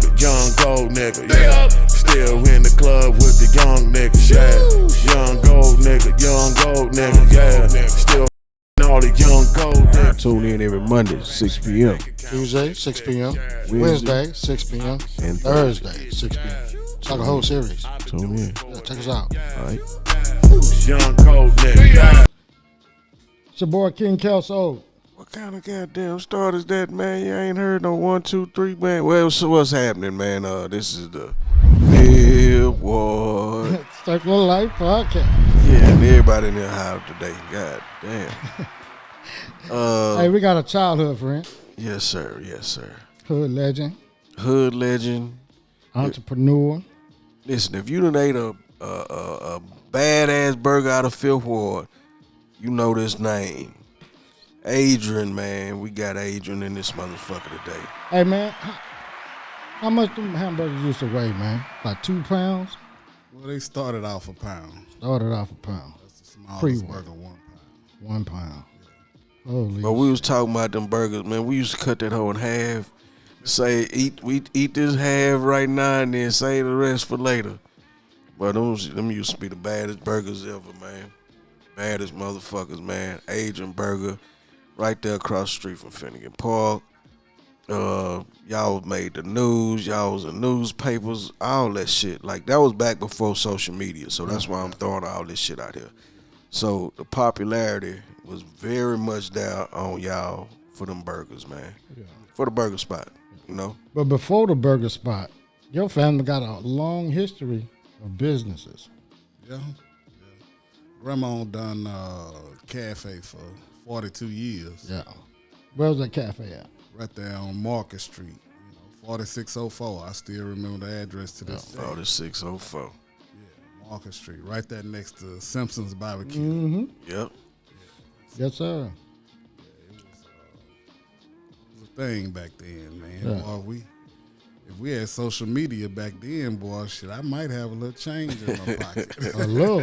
nigga, young gold nigga, yeah. Still in the club with the young niggas, yeah. Young gold nigga, yeah. Still all the young gold niggas. Tune in every Monday, 6 p.m. Tuesday, 6 p.m. Wednesday, 6 p.m. And Thursday, 6 p.m. It's like a whole series. Tune in. Yeah, check us out. All right. Young gold nigga, yeah. It's your boy King Kelso. What kind of goddamn start is that, man? You ain't heard no 1, 2, 3, man. Well, so what's happening, man? This is the Billboard. Circle of Life podcast. Yeah, and everybody in their house today. God damn. Hey, we got a childhood friend. Yes, sir. Yes, sir. Hood legend. Hood legend. Entrepreneur. Listen, if you done ate a badass burger out of Fifth Ward, you know this name. Adrian, man. We got Adrian in this motherfucker today. Hey, man, how much them hamburgers used to weigh, man? Like 2 pounds? Well, they started off a pound. Started off a pound. That's the smallest Pre-work. burger, 1 pound. 1 pound. Holy But we was talking about them burgers, man. We used to cut that whole in half. Say, eat this half right now and then save the rest for later. But them used to be the baddest burgers ever, man. Baddest motherfuckers, man. Adrian Burger, right there across the street from Finnegan Park. Y'all made the news. Y'all was in newspapers, all that shit. Like, that was back before social media, so that's why I'm throwing all this shit out here. So the popularity was very much down on y'all for them burgers, man. Yeah. For the burger spot, you know. But before the burger spot, your family got a long history of businesses. Yeah. Grandma done cafe for 42 years. Yeah. Where was that cafe at? Right there on Market Street, 4604. I still remember the address to this day. 4604. Yeah, Market Street, right there next to Simpson's Barbecue. Mm-hmm. Yep. Yes, sir. It was a thing back then, man. Yeah. Boy, if we had social media back then, boy, shit, I might have a little change in my pocket. A little.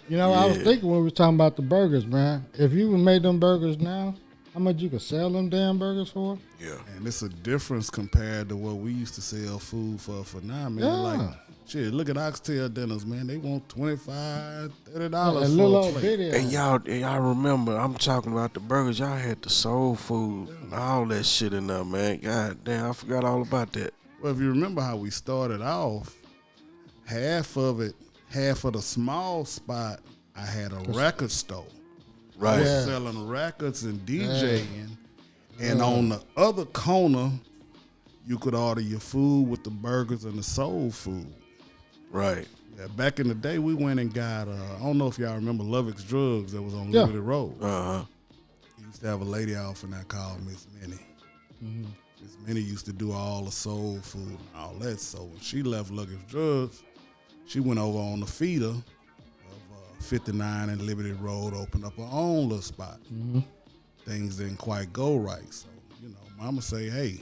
You know, I was thinking when we were talking about the burgers, man. If you made them burgers now, how much you could sell them damn burgers for? Yeah. And it's a difference compared to what we used to sell food for now, man. Yeah. Like, shit, look at oxtail dinners, man. They want $25, $30 A for little a old plate. video. And y'all remember, I'm talking about the burgers. Y'all had the soul food and all that shit in there, man. God damn, I forgot all about that. Well, if you remember how we started off, half of the small spot, I had a record store. Right. I was Yeah. selling records and DJing. And on the other corner, you could order your food with the burgers and the soul food. Right. Yeah, back in the day, we went and got, I don't know if y'all remember Lovex Drugs that was on Liberty Road. Uh-huh. We used to have a lady off in there called Miss Minnie. Mm-hmm. Miss Minnie used to do all the soul food and all that. So when she left Lovex Drugs, she went over on the feeder of 59 and Liberty Road, opened up her own little spot. Mm-hmm. Things didn't quite go right. So, mama say, hey,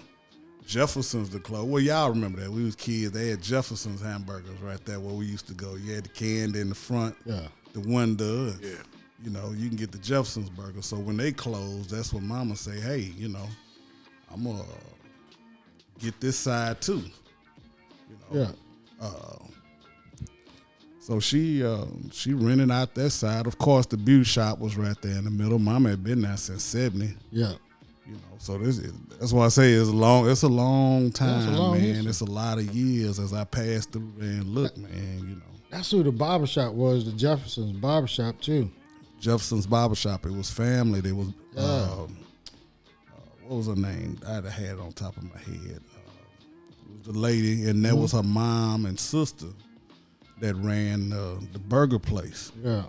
Jefferson's the close. Well, y'all remember that. We was kids. They had Jefferson's hamburgers right there where we used to go. You had the candy in the front, the window. Yeah. You can get the Jefferson's burger. So when they closed, that's when mama say, hey, I'm going to get this side too. Yeah. So she rented out that side. Of course, the beauty shop was right there in the middle. Mama had been there since 70. Yeah. So that's why I say it's a long time, That's a long man. history. It's a lot of years as I passed through there and look, man, That's who the barbershop was, the Jefferson's barbershop, too. Jefferson's Barbershop. It was family. There was, what was her name? I had it on top of my head. It was the lady, and that was her mom and sister that ran the burger place. Yeah.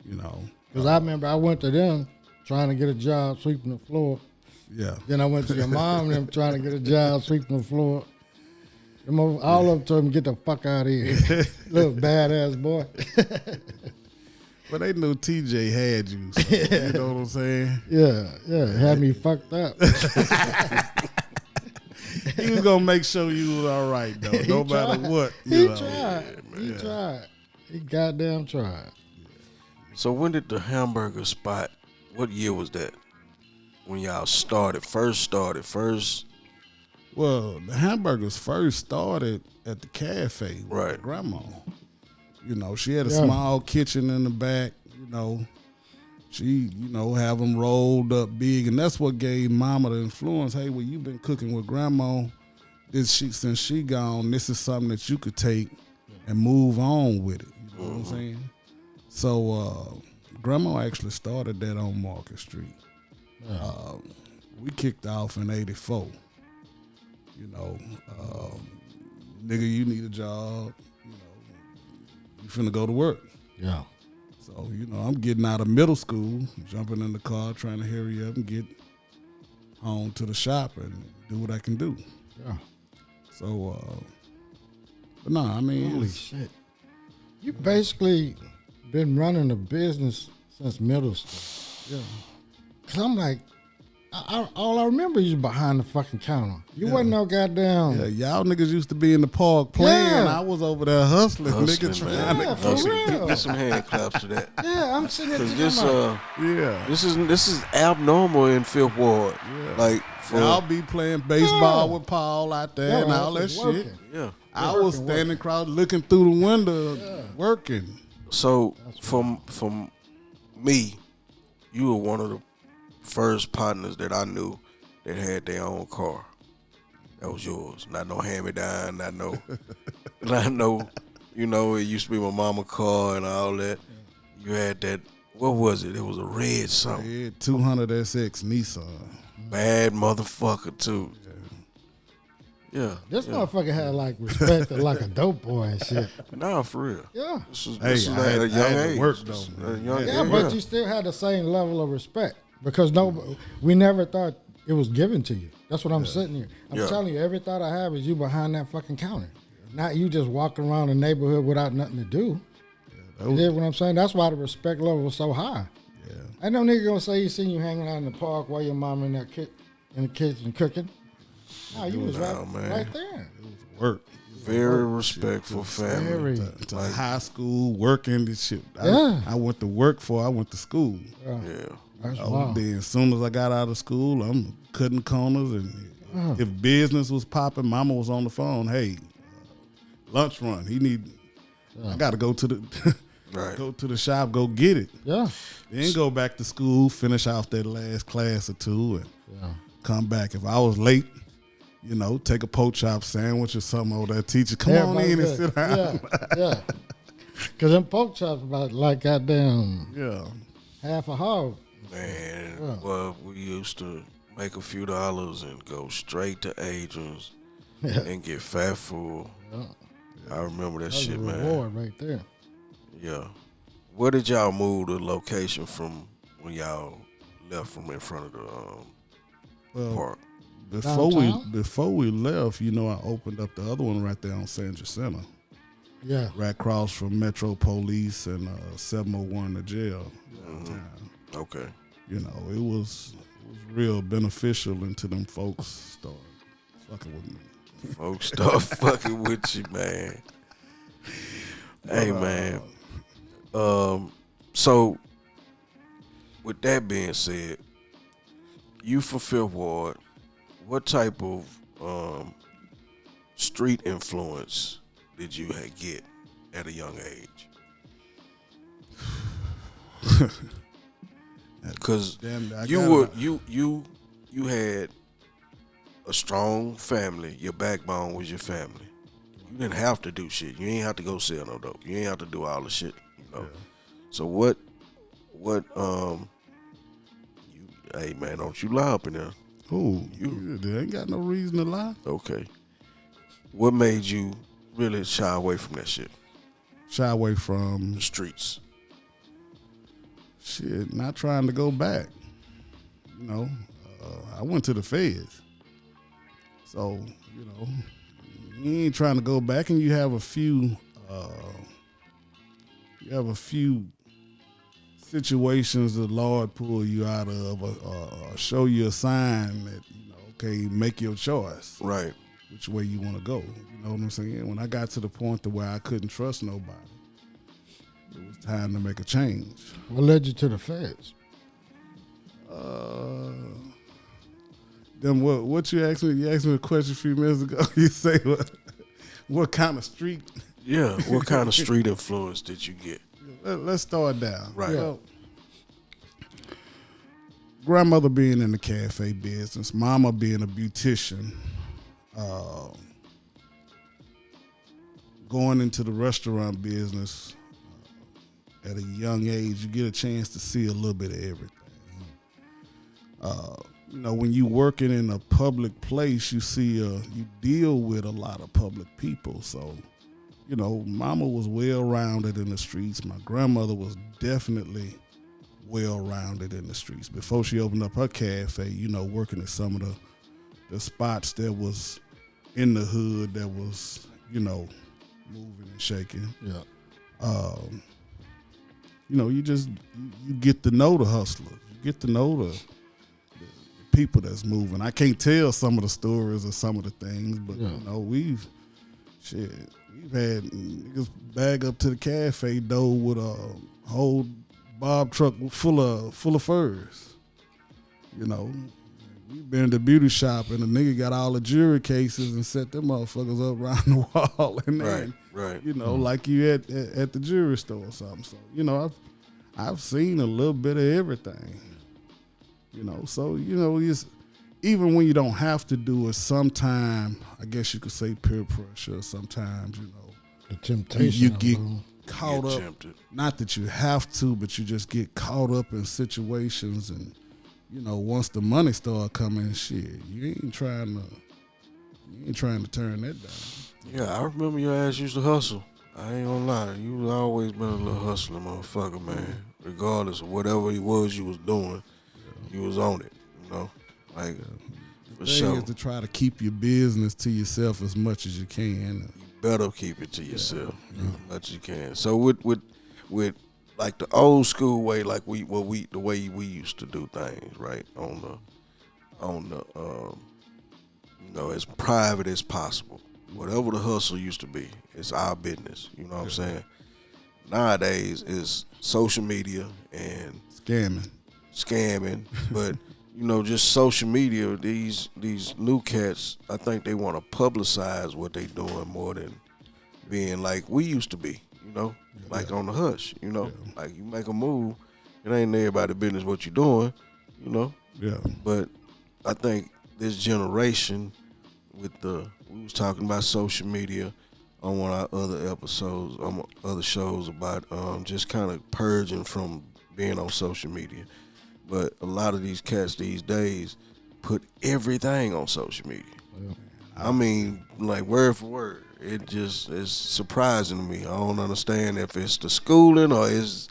Because I remember I went to them trying to get a job sweeping the floor. Yeah. Then I went to your mom and them trying to get a job sweeping the floor. All of them told me, get the fuck out of here. Little badass boy. But they knew TJ had you. So, you know what I'm saying? Yeah. Had me fucked up. He was going to make sure you was all right, though, no matter what. He tried. He goddamn tried. So when did the hamburger spot, what year was that? When y'all started? First? Well, the hamburgers first started at the cafe with Right. my grandma. You know, she had a Yeah. small kitchen in the back. You know, she have them rolled up big, and that's what gave Mama the influence. Hey, well, you've been cooking with Grandma. Since she gone, this is something that you could take and move on with it. You know what I'm saying? So Grandma actually started that on Market Street. We kicked off in '84. You know, nigga, you need a job. You know, you finna go to work. Yeah. So, you know, I'm getting out of middle school, jumping in the car, trying to hurry up and get home to the shop and do what I can do. Yeah. So, but no, I mean, Holy shit. You basically been running a business since middle school. yeah. Cause I'm like, all I remember is you behind the fucking counter. You wasn't no goddamn. Yeah, y'all niggas used to be in the park playing. Yeah. I was over there hustling Hustling, nigga, man. trying Yeah, to. for real. Get some hand claps to that. Yeah, I'm sitting there Cause thinking this about, Yeah. this is abnormal in Fifth Ward. Like for I'll be playing baseball Yeah. with Paul out there yeah, and I all that was shit. working. yeah. I was standing across looking through the window working. So from me, you were one of the first partners that I knew that had their own car. That was yours. Not no hand-me-down, not no, you know, it used to be my mama's car and all that. You had that, what was it? It was a red something. Yeah, 200SX Nissan. Bad motherfucker, too. Yeah. This yeah. motherfucker had like respect like a dope boy and shit. Nah, for real. Yeah. This was Hey, at I had a young to age. work, though, This was man. a young- Yeah, but you still had the same level of respect because we never thought it was given to you. That's what I'm sitting here. I'm Yeah. telling you, every thought I have is you behind that fucking counter. Not you just walking around the neighborhood without nothing to do. You get what I'm saying? That's why the respect level was so high. Yeah. Ain't no nigga gonna say he seen you hanging out in the park while your mom in that in the kitchen cooking. No, you was man. right there. Work. Very respectful family. Very. To high school, working this shit. Yeah. I went to work before I went to school. Yeah. That's Oh, wild. then as soon as I got out of school, I'm cutting corners, and if business was popping, Mama was on the phone. Hey, lunch run. I got to go to the Right. go to the shop, go get it. Yeah. Then go back to school, finish off that last class or two, and Yeah. come back. If I was late, you know, take a pork chop sandwich or something over there. Teacher, come on Everybody in and good. sit down. Yeah. Cause them pork chops about like goddamn Yeah. half a hog. Man, well, we used to make a few dollars and go straight to Adrian's and get fat full. I remember that That's shit, a man. reward right there. Yeah. Where did y'all move the location from when y'all left from in front of the Well, park? Downtown? before we left, you know, I opened up the other one right there on San Jacinto, Yeah. right across from Metro Police and 701 the jail downtown. Okay. You know, it was real beneficial until them folks started fucking with me. Folks start fucking with you, man. Hey, man. So, with that being said, you for Fifth Ward, what type of street influence did you get at a young age? Because Damn, I you got were it. you had a strong family. Your backbone was your family. You didn't have to do shit. You ain't have to go sell no dope. You ain't have to do all the shit. You know. Yeah. So what? Hey man, don't you lie up in there. Ooh, they ain't got no reason to lie. Okay. What made you really shy away from that shit? Shy away from The streets. shit, not trying to go back. You know, I went to the feds. So, you know, you ain't trying to go back, and you have a few situations the Lord pull you out of, or show you a sign that, you know, okay, make your choice Right. which way you want to go. You know what I'm saying? When I got to the point to where I couldn't trust nobody, it was time to make a change. What led you to the feds? Then what you asked me? You asked me a question a few minutes ago. You say what kind of street? Yeah, what kind of street influence did you get? Let's start down. Right. Well, grandmother being in the cafe business, mama being a beautician, going into the restaurant business at a young age, you get a chance to see a little bit of everything. When you working in a public place, you deal with a lot of public people. So, mama was well-rounded in the streets. My grandmother was definitely well-rounded in the streets. Before she opened up her cafe, working at some of the spots that was in the hood that was, moving and shaking. Yeah. You get to know the hustlers. You get to know the people that's moving. I can't tell some of the stories or some of the things, but we've had niggas bag up to the cafe door with a whole Bob truck full of furs. We've been to the beauty shop and the nigga got all the jewelry cases and set them motherfuckers up around the wall and then, right. Like you at the jewelry store or something. So, I've seen a little bit of everything. It's, even when you don't have to do it, sometimes I guess you could say peer pressure. Sometimes the temptation. You get caught up. Tempted. Not that you have to, but you just get caught up in situations, and once the money start coming, shit, you ain't trying to turn that down. Yeah, I remember your ass used to hustle. I ain't gonna lie, you always been a little hustler, motherfucker, man. Regardless of whatever it was you was doing, you was on it, like for The sure. thing is to try to keep your business to yourself as much as you can. You better keep it to yourself as much as you can. So with like the old school way, like the way we used to do things, right? On the as private as possible. Whatever the hustle used to be, it's our business. You know what I'm saying? Nowadays it's social media and scamming, but just social media. These new cats, I think they want to publicize what they doing more than being like we used to be. Like on the hush. Like you make a move, it ain't everybody's business what you doing. Yeah. But I think this generation, we was talking about social media on one of our other episodes, on other shows about just kind of purging from being on social media. But a lot of these cats these days put everything on social media. Yeah. I mean, like word for word. It just is surprising to me. I don't understand if it's the schooling or if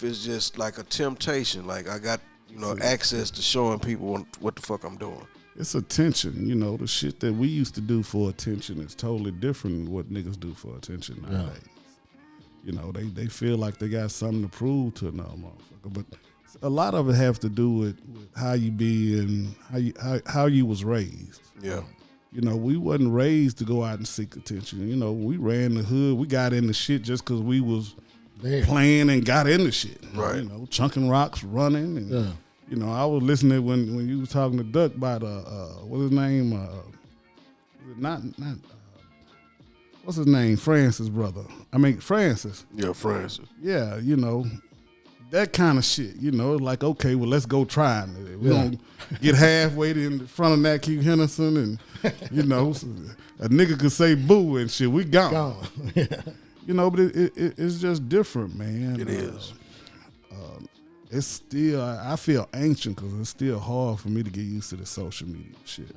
it's just like a temptation. Like I got access to showing people what the fuck I'm doing. It's attention. The shit that we used to do for attention is totally different than what niggas do for attention nowadays. They feel like they got something to prove to another motherfucker. But a lot of it has to do with how you be and how you was raised. Yeah. We wasn't raised to go out and seek attention. We ran the hood. We got into shit just because we was playing and got into shit. Right. Chunking rocks, running. And, I was listening when you was talking to Duck about, what's his name? What's his name? Francis' brother. Francis. Yeah, Francis. Yeah, that kind of shit, like, okay, well, let's go try it. We don't get halfway in front of Nat King Henderson and, a nigga could say boo and shit, we gone. But it's just different, man. It is. It's still, I feel ancient because it's still hard for me to get used to the social media shit.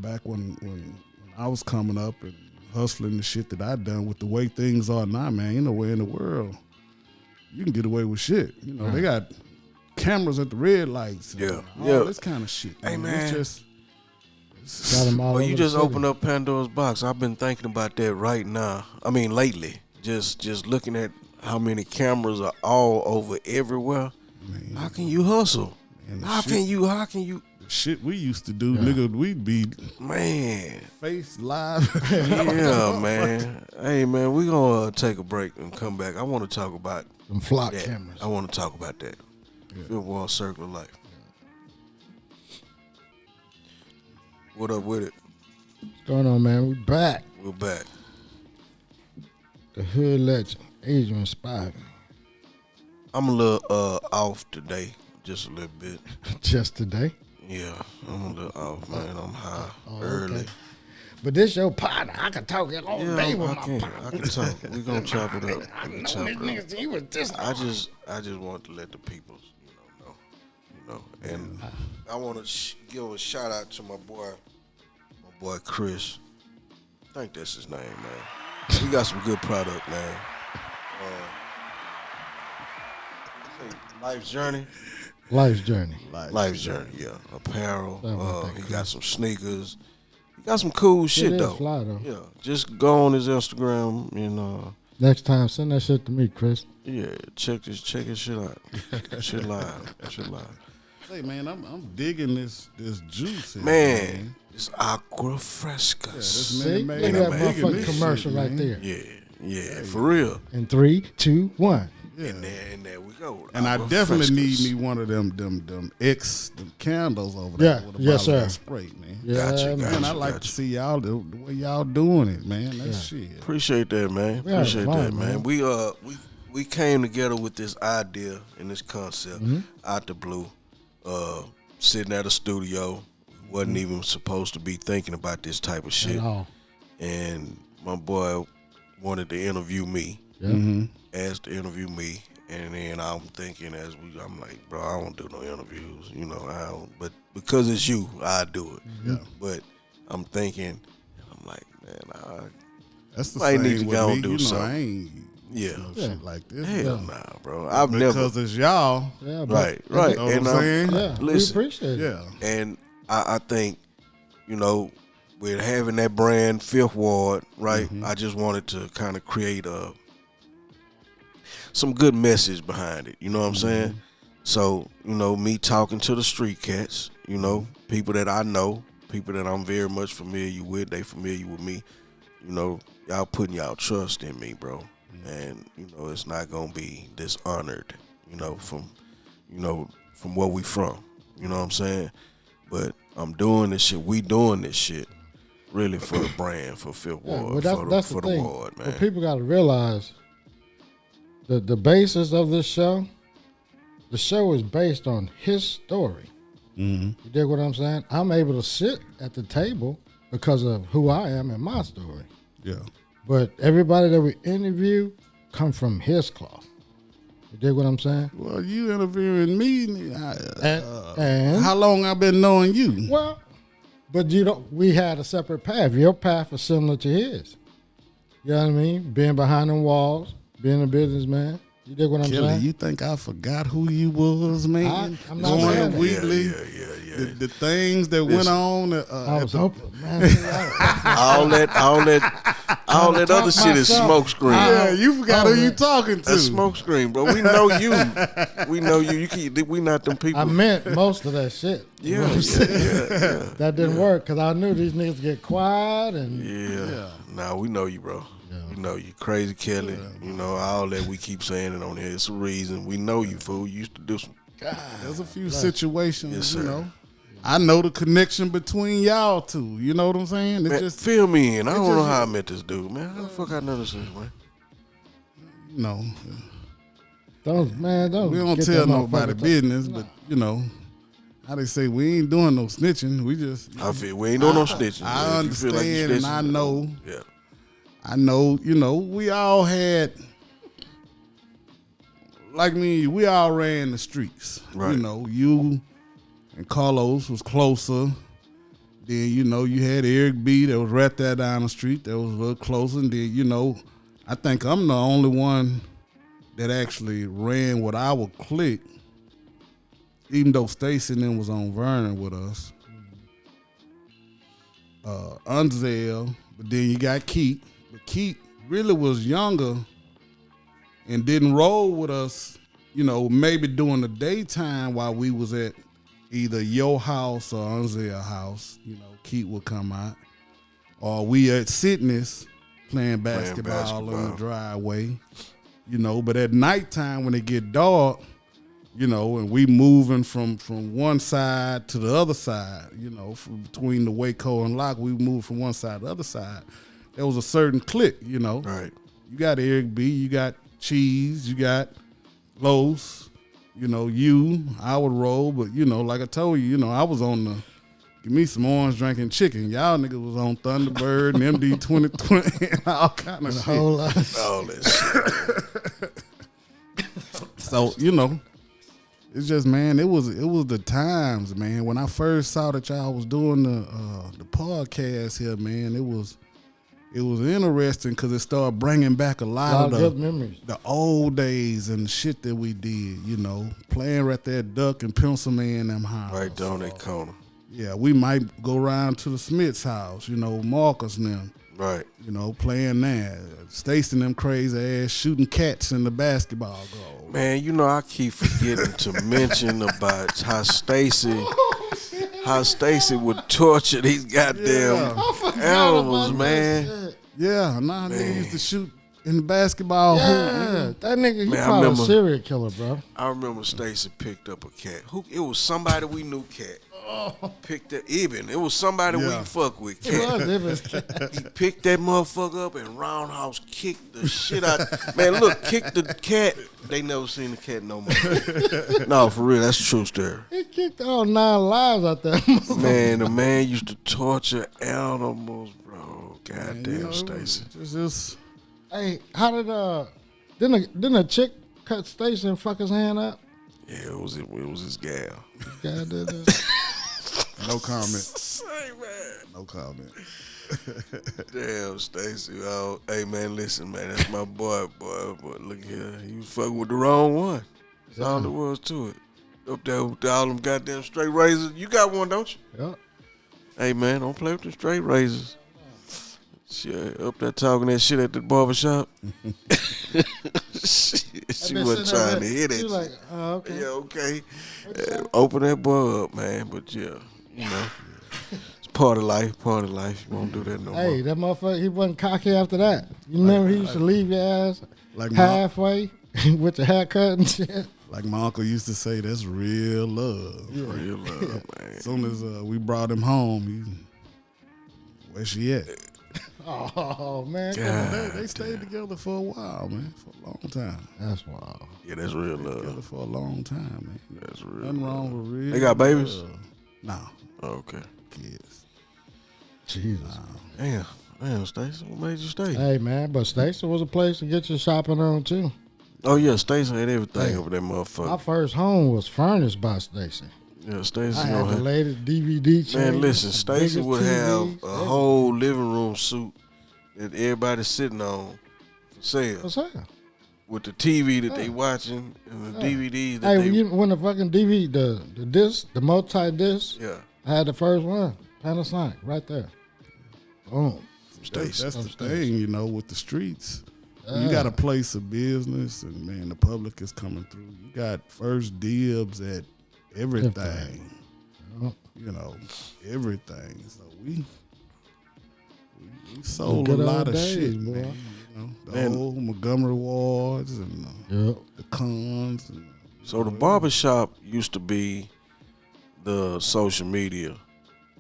Back when I was coming up and hustling the shit that I done with the way things are now, man, ain't nowhere in the world you can get away with shit. They got cameras at the red lights. And all this kind of shit. Hey, man. It's Well, you just opened up Pandora's box. I've been thinking about that right now. I mean, lately. Just looking at how many cameras are all over everywhere. Man, how can you hustle? Man, how can you? The shit we used to do, nigga, we'd be face live. Yeah, man. Hey, man, we gonna take a break and come back. I want to talk about them flock cameras. I want to talk about that. Football circle of life. What up with it? What's going on, man? We back. We're back. The hood legend, Adrian Spivey. I'm a little off today, just a little bit. Just today. Yeah, I'm a little off, man. I'm high Oh, early. okay. But this your partner. I can talk it all day with I my can. partner. I can talk. We gonna chop it up. I We can know chop these it up. niggas, he was this. I just want to let the people, know. And I want to give a shout out to my boy Chris. I think that's his name, man. We got some good product, man. Life's Journey. Life's journey. Life's Journey, yeah. Apparel. Something like that, He Chris. got some sneakers. He got some cool shit is though. fly, though. Yeah, just go on his Instagram and Next time, send that shit to me, Chris. yeah, check his shit out. Shit live. Hey man, I'm digging this juice here, Man, it's Aqua Fresca. This See? man, Look at that digging motherfucking this commercial shit, right man. there. Yeah, for real. In 3, 2, 1. Yeah. And there we go. And I Aqua definitely Frescas. need me one of them candles over there Yeah, with a yes, bottle of sir. that spray, man. Yeah, Gotcha, man. Man, I like to see y'all the way y'all doing it, man. That's shit. Appreciate that, man. We had Appreciate fun, that, man. man. We came together with this idea and this concept Mm-hmm. out the blue. Sitting at a studio, wasn't even supposed to be thinking about this type of shit. At all. And my boy wanted to interview me. Yeah. Asked to interview me, and then I'm thinking I'm like, bro, I don't do no interviews, I don't. But because it's you, I do it. Mm-hmm. Yeah. But I'm thinking, I'm like, man, That's the Might same need to with go me. and do I something. ain't yeah, no shit like this. hell nah, bro. I've never. Because it's y'all. Yeah, but, Right. You know what And I'm saying? Yeah, listen, we appreciate it. Yeah. and I think, with having that brand, Fifth Ward, right? Mm-hmm. I just wanted to kind of create some good message behind it. You know what I'm saying? So, me talking to the street cats, people that I know, people that I'm very much familiar with, they familiar with me. Y'all putting y'all trust in me, bro. And, it's not gonna be dishonored, from where we from. You know what I'm saying? But I'm doing this shit, we doing this shit really for the brand, for Fifth Yeah, Ward, well, that's for the the thing. ward, man. What people got to realize, the basis of this show, the show is based on his story. Mm-hmm. You dig what I'm saying? I'm able to sit at the table because of who I am and my story. Yeah. But everybody that we interview come from his cloth. You dig what I'm saying? Well, you interviewing me. And How long I been knowing you? well, but we had a separate path. Your path was similar to his. You know what I mean? Being behind the walls, being a businessman. You dig what I'm Kelly, saying? you think I forgot who you was, man? I'm not Going saying to that. Wheatley, Yeah. the things that went on. I was hoping, man. see, all that other shit is myself. smoke screen. yeah, you forgot who you man. talking to. That's smoke screen, bro. We know you. We know you. We not them people. I meant most of that shit. You know what I'm saying? That didn't work because I knew these niggas get quiet and Yeah. Nah, we know you, bro. We know you. Crazy Kelly. All that we keep saying it on here. It's a reason. We know you, fool. You used to do some. There's a few situations, Yes, sir. I know the connection between y'all two. You know what I'm saying? It's Man, just, fill me in. I don't know just- how I met this dude, man. How the fuck I know this is, man? don't we don't get tell that nobody motherfucker business, but how they say, we ain't doing no snitching. We just, I feel we ain't doing no snitching. I man. If you feel like you understand and I snitching, know. Yeah. I know, we all had, like me, we all ran the streets. Right. You and Carlos was closer. Then, you had Eric B that was right there down the street that was a little closer. And then, I think I'm the only one that actually ran with our clique, even though Stacy and them was on Vernon with us. Unzel, but then you got Keith. But Keith really was younger and didn't roll with us, maybe during the daytime while we was at either your house or Unzel's house. Keith would come out. Or we at Sydney's playing basketball in the driveway. But at nighttime when it get dark, You know, and we moving from one side to the other side, you know, from between the Waco and Locke, we moved from one side to the other side. There was a certain clique, you know. Right. You got Eric B, you got Cheese, you got Los, you know, I would roll, but, you know, like I told you, you know, I was on the give me some orange drinking chicken. Y'all niggas was on Thunderbird and MD 2020 and all kind of shit. Whole lot. All that shit. So, you know, it's just, man, it was the times, man. When I first saw that y'all was doing the podcast here, man, it was interesting because it started bringing back a lot of good memories. The old days and the shit that we did, you know, playing right there at Duck and Pencil Man them house. Right down that corner. Yeah, we might go around to the Smith's house, you know, Marcus and them. Right. You know, playing there. Stacy and them crazy ass shooting cats in the basketball goal. Man, you know, I keep forgetting to mention about how Stacy would torture these goddamn animals, man. Yeah, nah, they used to shoot in the basketball hoop. Yeah, that nigga, he Man, I probably a remember- serial killer, bro. I remember Stacy picked up a cat. It was somebody we knew cat. Picked up Ibn. It was somebody we fuck with cat. He picked that motherfucker up and roundhouse kicked the shit out. Man, look, kicked the cat. They never seen the cat no more. No, for real, that's a true story. He kicked all 9 lives out there. Man, the man used to torture animals, bro. Goddamn, You know, Stacy. Just Hey, how did didn't a chick cut Stacy and fuck his hand up? Yeah, it was his gal. God did that. no comment. No comment. Damn, Stacy. Oh, hey, man, listen, man. That's my boy. But look here. He was fucking with the wrong one. That's all there was to it. Up there with all them goddamn straight razors. You got one, don't you? Yeah. Hey, man, don't play with the straight razors. Shit, up there talking that shit at the barbershop. she wasn't trying to hear that She shit. like, oh, okay. Yeah, okay. Open that boy up, man. But yeah, you know, it's part of life. You won't do that no more. Hey, that motherfucker, he wasn't cocky after that. You remember he used to leave your ass Like halfway with the haircut and shit? Like my uncle used to say, that's real love. Real love, man. As soon as we brought him home, where she at? Oh, man. They stayed together for a while, man, for a long time. That's wild. Yeah, that's real Together love. for a long time, man. That's real. Nothing wrong with real. They got babies? love. No, Okay. kids. Jesus. Damn, Stacey, what made you stay? Hey, man, but Stacy was a place to get your shopping on, too. Oh yeah, Stacey had everything Hey, over that My motherfucker. first home was furnished by Stacy. Yeah, Stacey I had gonna the have. latest DVD chain. Man, listen, Stacey biggest would have TVs, a whole living room suite that everybody's sitting on for sale What's that? with the TV that they watching and the DVDs that Hey, they. when the fucking DVD, the disc, the multi-disc, Yeah, I had the first one. Panasonic, right there. Boom. Stacey. That's the thing, you know, with the streets. When you got a place of business, and man, the public is coming through. You got first dibs at everything. You know, everything. So we sold a Good lot old of days, shit, boy. man. You know, the Man. old Montgomery Wards and Yep. the Cons. And, So the barbershop used to be the social media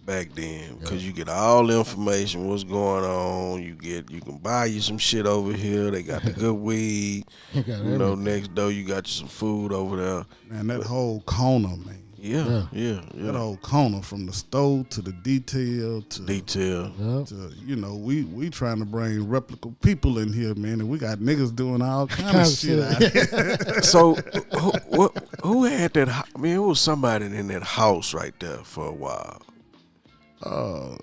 back then because you get all the information, what's going on. You can buy you some shit over here. They got the good weed. You got You know, everything. next door you got you some food over there. man, that whole corner, man. Yeah. That whole corner from the stove to the detail to Detail. Yep. to, you know, we trying to bring replicable people in here, man, and we got niggas doing all kind of shit out here. So who had that? I mean, it was somebody in that house right there for a while. The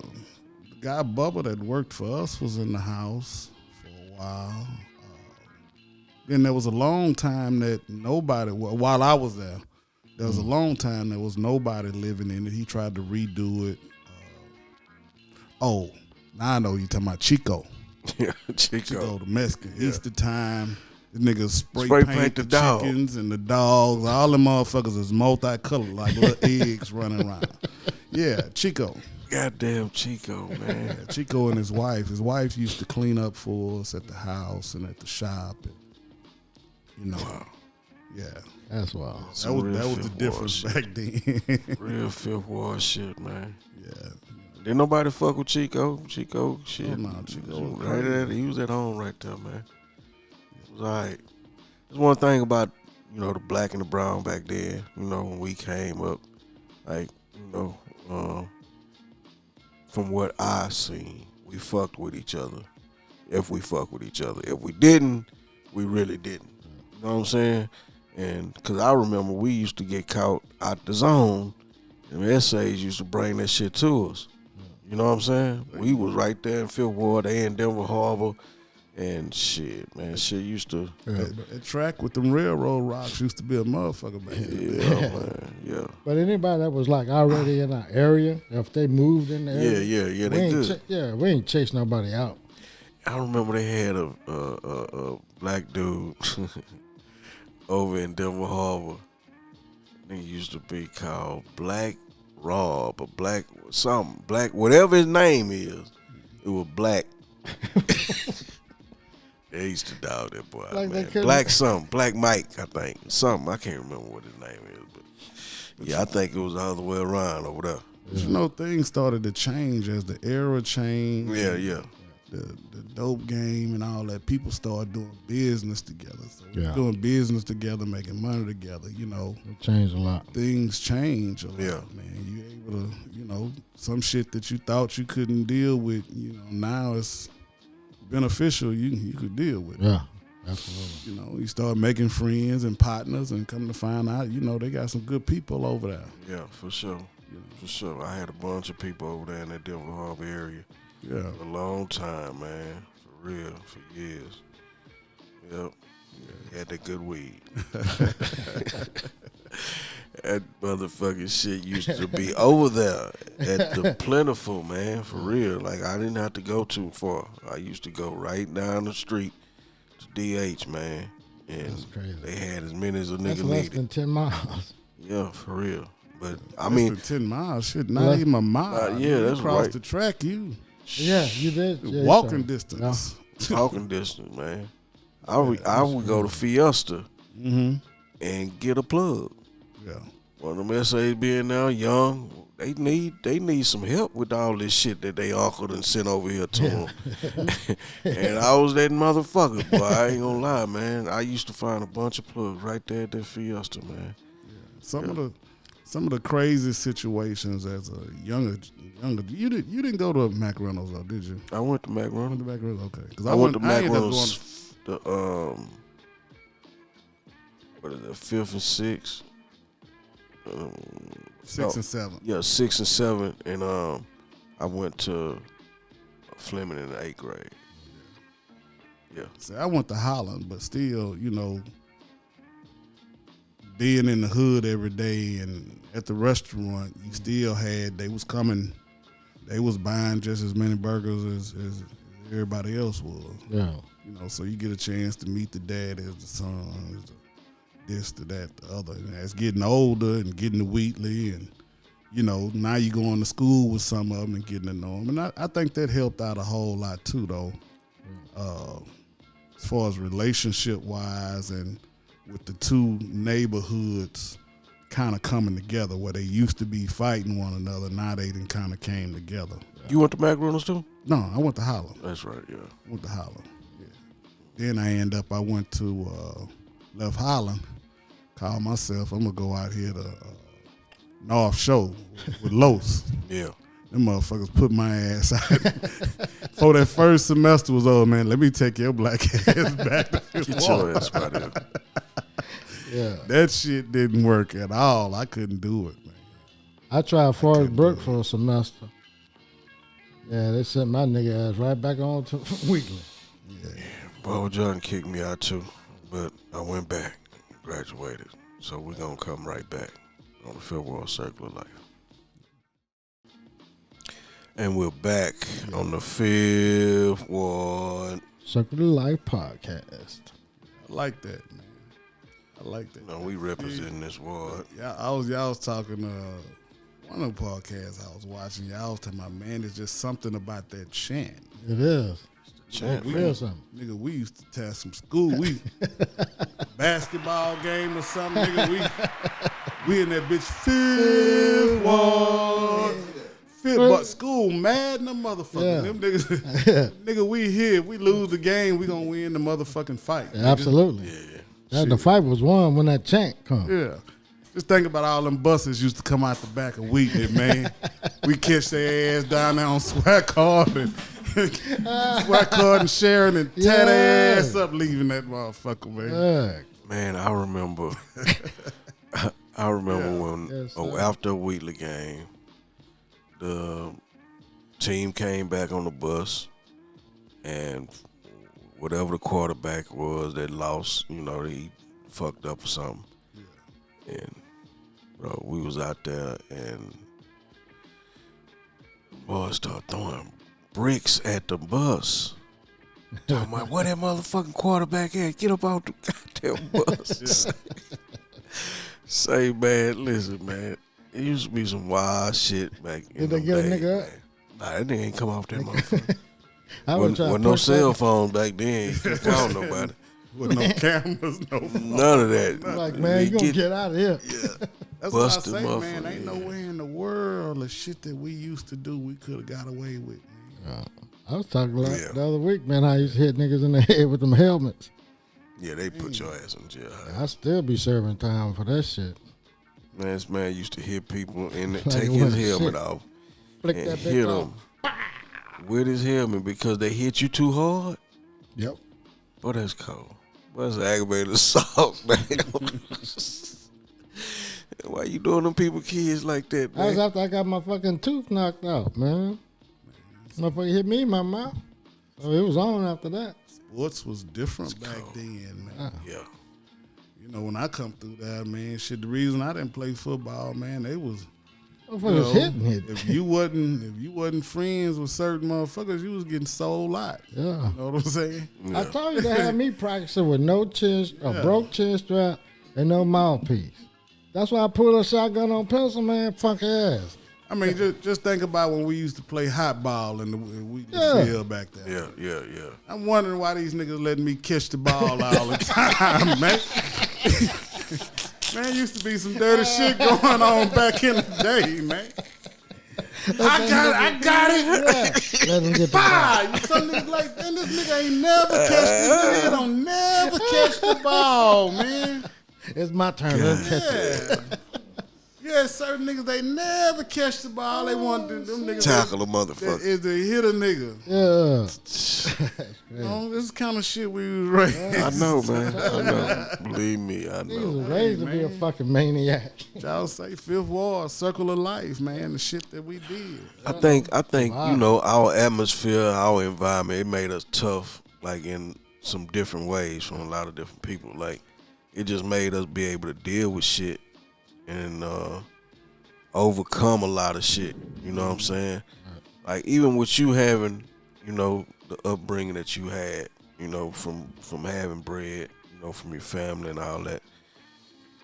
guy Bubba that worked for us was in the house for a while. Then there was a long time that nobody, while I was there, there was a long time there was nobody living in it. He tried to redo it. Now I know you talking about Chico. Yeah, Chico. The Mexican. Easter time. The niggas spray Paint paint the the dog. chickens and the dogs. All them motherfuckers is multicolored like little eggs running around. Yeah, Chico. Goddamn Chico, man. Chico and his wife. His wife used to clean up for us at the house and at the shop. And, you know, Yeah. That's wild. That was the difference back then. Real Fifth Ward shit, man. Yeah. Didn't nobody fuck with Chico. Chico, shit. Oh, no, Chico was right crazy. at, he was at home right there, man. It was all right. There's one thing about, the black and the brown back then, when we came up, like, from what I seen, we fucked with each other. If we fucked with each other. If we didn't, we really didn't. You know what I'm saying? And because I remember we used to get caught out the zone, and the essays used to bring that shit to us. You know what I'm saying? We was right there in Fifth Ward, they in Denver Harbor, and shit, man, shit used to. That track with them railroad rocks used to be a motherfucker back then. Yeah, man, yeah. But anybody that was like already in our area, if they moved in the area, Yeah, they good. We ain't chase nobody out. I remember they had a black dude over in Denver Harbor. He used to be called Black Rob or Black something. Black, whatever his name is, it was Black. They used to dog that boy, Like man. Black something. Black Mike, I think. Something. I can't remember what his name is. But yeah, I think it was the other way around over there. But things started to change as the era changed. Yeah. The dope game and all that. People started doing business together. So Yeah. doing business together, making money together, It changed a lot. things change a lot, Yeah. man. You able to, some shit that you thought you couldn't deal with, now it's beneficial. You could deal with. Yeah, absolutely. You start making friends and partners, and come to find out, they got some good people over there. Yeah, for sure. For sure. I had a bunch of people over there in that Denver Harbor area. Yeah. A long time, man. For real. For years. Yep. Yeah, had that good weed. That motherfucking shit used to be over there at the Plentiful, man. For real. Like, I didn't have to go too far. I used to go right down the street to DH, man. And That's crazy. they had as many as a That's nigga less needed. than 10 miles. Yeah, for real. But, I Less mean, than 10 miles, shit, not even a mile. yeah, that's Across right. the track, you Yeah, you did. Yeah, walking so- distance. talking distance, man. I would go to Fiesta and get a plug. Yeah. One of them essays being now young, they need some help with all this shit that they offered and sent over here to them. And I was that motherfucker, boy. I ain't gonna lie, man. I used to find a bunch of plugs right there at that Fiesta, man. Some of the crazy situations as a younger. You didn't go to Mac Reynolds though, did you? I went to Mac Went Reynolds. to Mac Reynolds, okay. Because I went to Mac ended up Reynolds. What is that? 5th and 6th. 6 and 7. Yeah, 6 and 7, and I went to Fleming in the 8th grade. Yeah. See, I went to Holland, but still, being in the hood every day and at the restaurant, you still had, they was buying just as many burgers as everybody else was. Yeah. So you get a chance to meet the dad as the son, as the this, to that, the other. And as getting older and getting to Wheatley and, now you going to school with some of them and getting to know them. And I think that helped out a whole lot too, though, as far as relationship-wise and with the two neighborhoods kind of coming together where they used to be fighting one another. Now they done kind of came together. You went to Mac Reynolds too? No, I went to Holland. That's right, yeah. Went to Holland. Yeah. Then I went to left Holland. Called myself, I'm going to go out here to North Shore with Los. Yeah. Them motherfuckers put my ass out. Before that first semester was over, man, let me take your black ass back to Fifth Get Ward. your ass out there. Yeah. That shit didn't work at all. I couldn't do it, man. I tried Forest Brook for a semester. Yeah, they sent my nigga ass right back on to Wheatley. Bo Jordan kicked me out too, but I went back, graduated. So we're going to come right back on the Fifth Ward Circle of Life. And we're back on the Fifth Ward. Circle of Life podcast. I like that, man. I like that. We representing this ward. Yeah, y'all was talking one of the podcasts I was watching. Y'all was talking about, man, it's just something about that chant. It is. Chant, Feel something. Nigga, we used to tear some school. basketball game or something, nigga. We in that bitch fifth ward. But school mad in the motherfucker. Yeah. Them niggas, nigga, we here. If we lose the game, we gonna win the motherfucking fight. Yeah, absolutely. Yeah. The fight was won when that chant come. Yeah. Just think about all them buses used to come out the back of Wheatley, man. We catch their ass down there on SWAT card and Sharon and tear their ass up leaving that motherfucker, man. Yeah. Man, I remember. When Yes, after a Wheatley game, the team came back on the bus, and whatever the quarterback was that lost, he fucked up or something. Yeah. And we was out there, and boys started throwing bricks at the bus. Talking about, where that motherfucking quarterback at? Get up out the goddamn bus. Say, man, listen, man. It used to be some wild shit back in the day. Did they get a nigga up? Nah, that nigga ain't come off that motherfucker. Wasn't no cell phones back then. You couldn't call nobody. With no cameras, no phone. None of that. Like, man, you gonna get out of here. Yeah. That's Busted what I say, man. motherfucker, Ain't nowhere in the world the shit that we used to do we could have got away with, man. I was talking about the other week, man. I used to hit niggas in the head with them helmets. Yeah, they put your ass in jail. I still be serving time for that shit. Man, this man used to hit people and Like take it his wasn't helmet shit. off Flick and that hit bitch him off. with his helmet because they hit you too hard. Yep. Boy, that's cold. Boy, that's aggravated assault, man. Why you doing them people kids like that, That was man? after I got my fucking tooth knocked out, man. Motherfucker hit me in my mouth. So it was on after that. Sports was different back then, man. Yeah. You know, when I come through that, man, shit, the reason I didn't play football, man, they was Motherfuckers hitting. if you wasn't friends with certain motherfuckers, you was getting sold out. Yeah. You know what I'm saying? I told you they had me practicing with no chin, a broke chin strap, and no mouthpiece. That's why I pulled a shotgun on pencil, man. Fuck ass. I mean, just think about when we used to play hot ball in the field back there. Yeah. I'm wondering why these niggas letting me catch the ball all the time, man. Man, used to be some dirty shit going on back in the day, man. I got it. Yeah. Let them get the ball. Bye. Some niggas like, man, this nigga ain't never catch this nigga don't never catch the ball, man. It's my turn. Let them catch it. Yeah. Yeah, certain niggas, they never catch the ball. They want them niggas. Tackle a motherfucker. Is to hit a nigga. Yeah. You know, this is kind of shit we was raised. I know, man. I know. Believe me, I Niggas know. was raised to be a fucking maniac. Y'all say Fifth Ward, circle of life, man. The shit that we did. I think our atmosphere, our environment, it made us tough, like in some different ways from a lot of different people. Like it just made us be able to deal with shit and overcome a lot of shit. You know what I'm saying? Like even with you having, the upbringing that you had, from having bread, from your family and all that,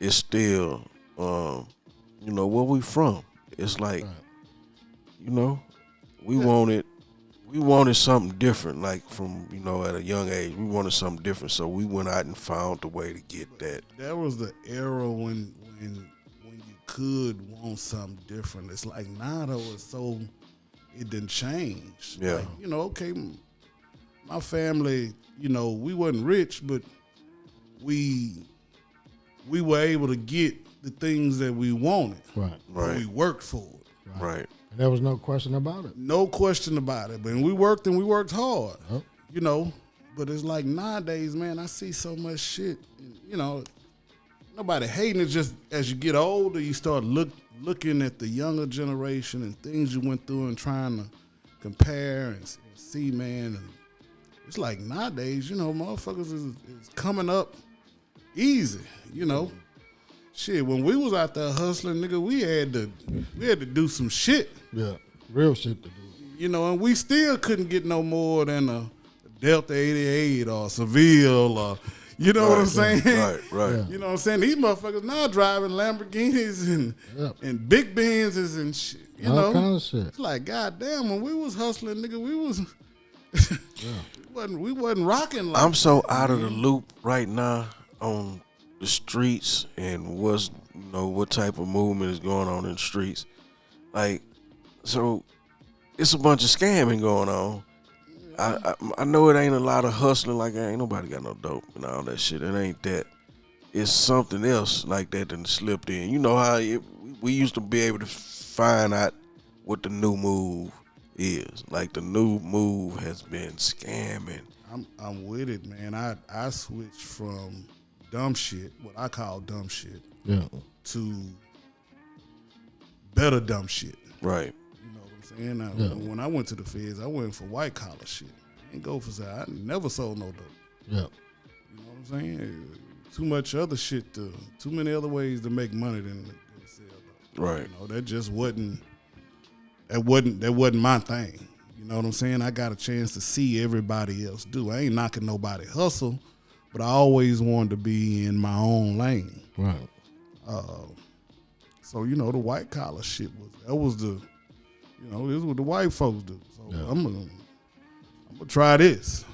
it's still, where we from. It's like, we wanted something different. Like from, at a young age, we wanted something different. So we went out and found a way to get that. That was the era when you could want something different. It's like now though, it didn't change. Yeah. Like, okay, my family, we wasn't rich, but we were able to get the things that we wanted. Right. Right. We worked for it. Right. There was no question about it. No question about it. But we worked and we worked hard. Yep. But it's like nowadays, man, I see so much shit. Nobody hating. It's just as you get older, you start looking at the younger generation and things you went through and trying to compare and see, man. And it's like nowadays, motherfuckers is coming up easy, Shit, when we was out there hustling, nigga, we had to do some shit. Yeah. Real shit to do. And we still couldn't get no more than a Delta 88 or Seville or, what I'm saying? Right. Yeah. You know what I'm saying? These motherfuckers now driving Lamborghinis and Big Benzes and shit. All kind of shit. It's like, goddamn, when we was hustling, nigga, we was we wasn't rocking like I'm so out of the loop right now on the streets and what's what type of movement is going on in the streets. Like, so it's a bunch of scamming going on. I know it ain't a lot of hustling, like ain't nobody got no dope and all that shit. It ain't that. It's something else like that that slipped in. You know how we used to be able to find out what the new move is. Like the new move has been scamming. I'm with it, man. I switched from dumb shit, what I call dumb shit, to better dumb shit. Right. You know what I'm saying? When I went to the feds, I went for white collar shit. I didn't go for that. I never sold no dope. Yeah. You know what I'm saying? Too much other shit too many other ways to make money than to sell dope. Right. You know, that just wasn't my thing. You know what I'm saying? I got a chance to see everybody else do. I ain't knocking nobody hustle, but I always wanted to be in my own lane. Right. So, the white collar shit this is what the white folks do. So I'm gonna try this.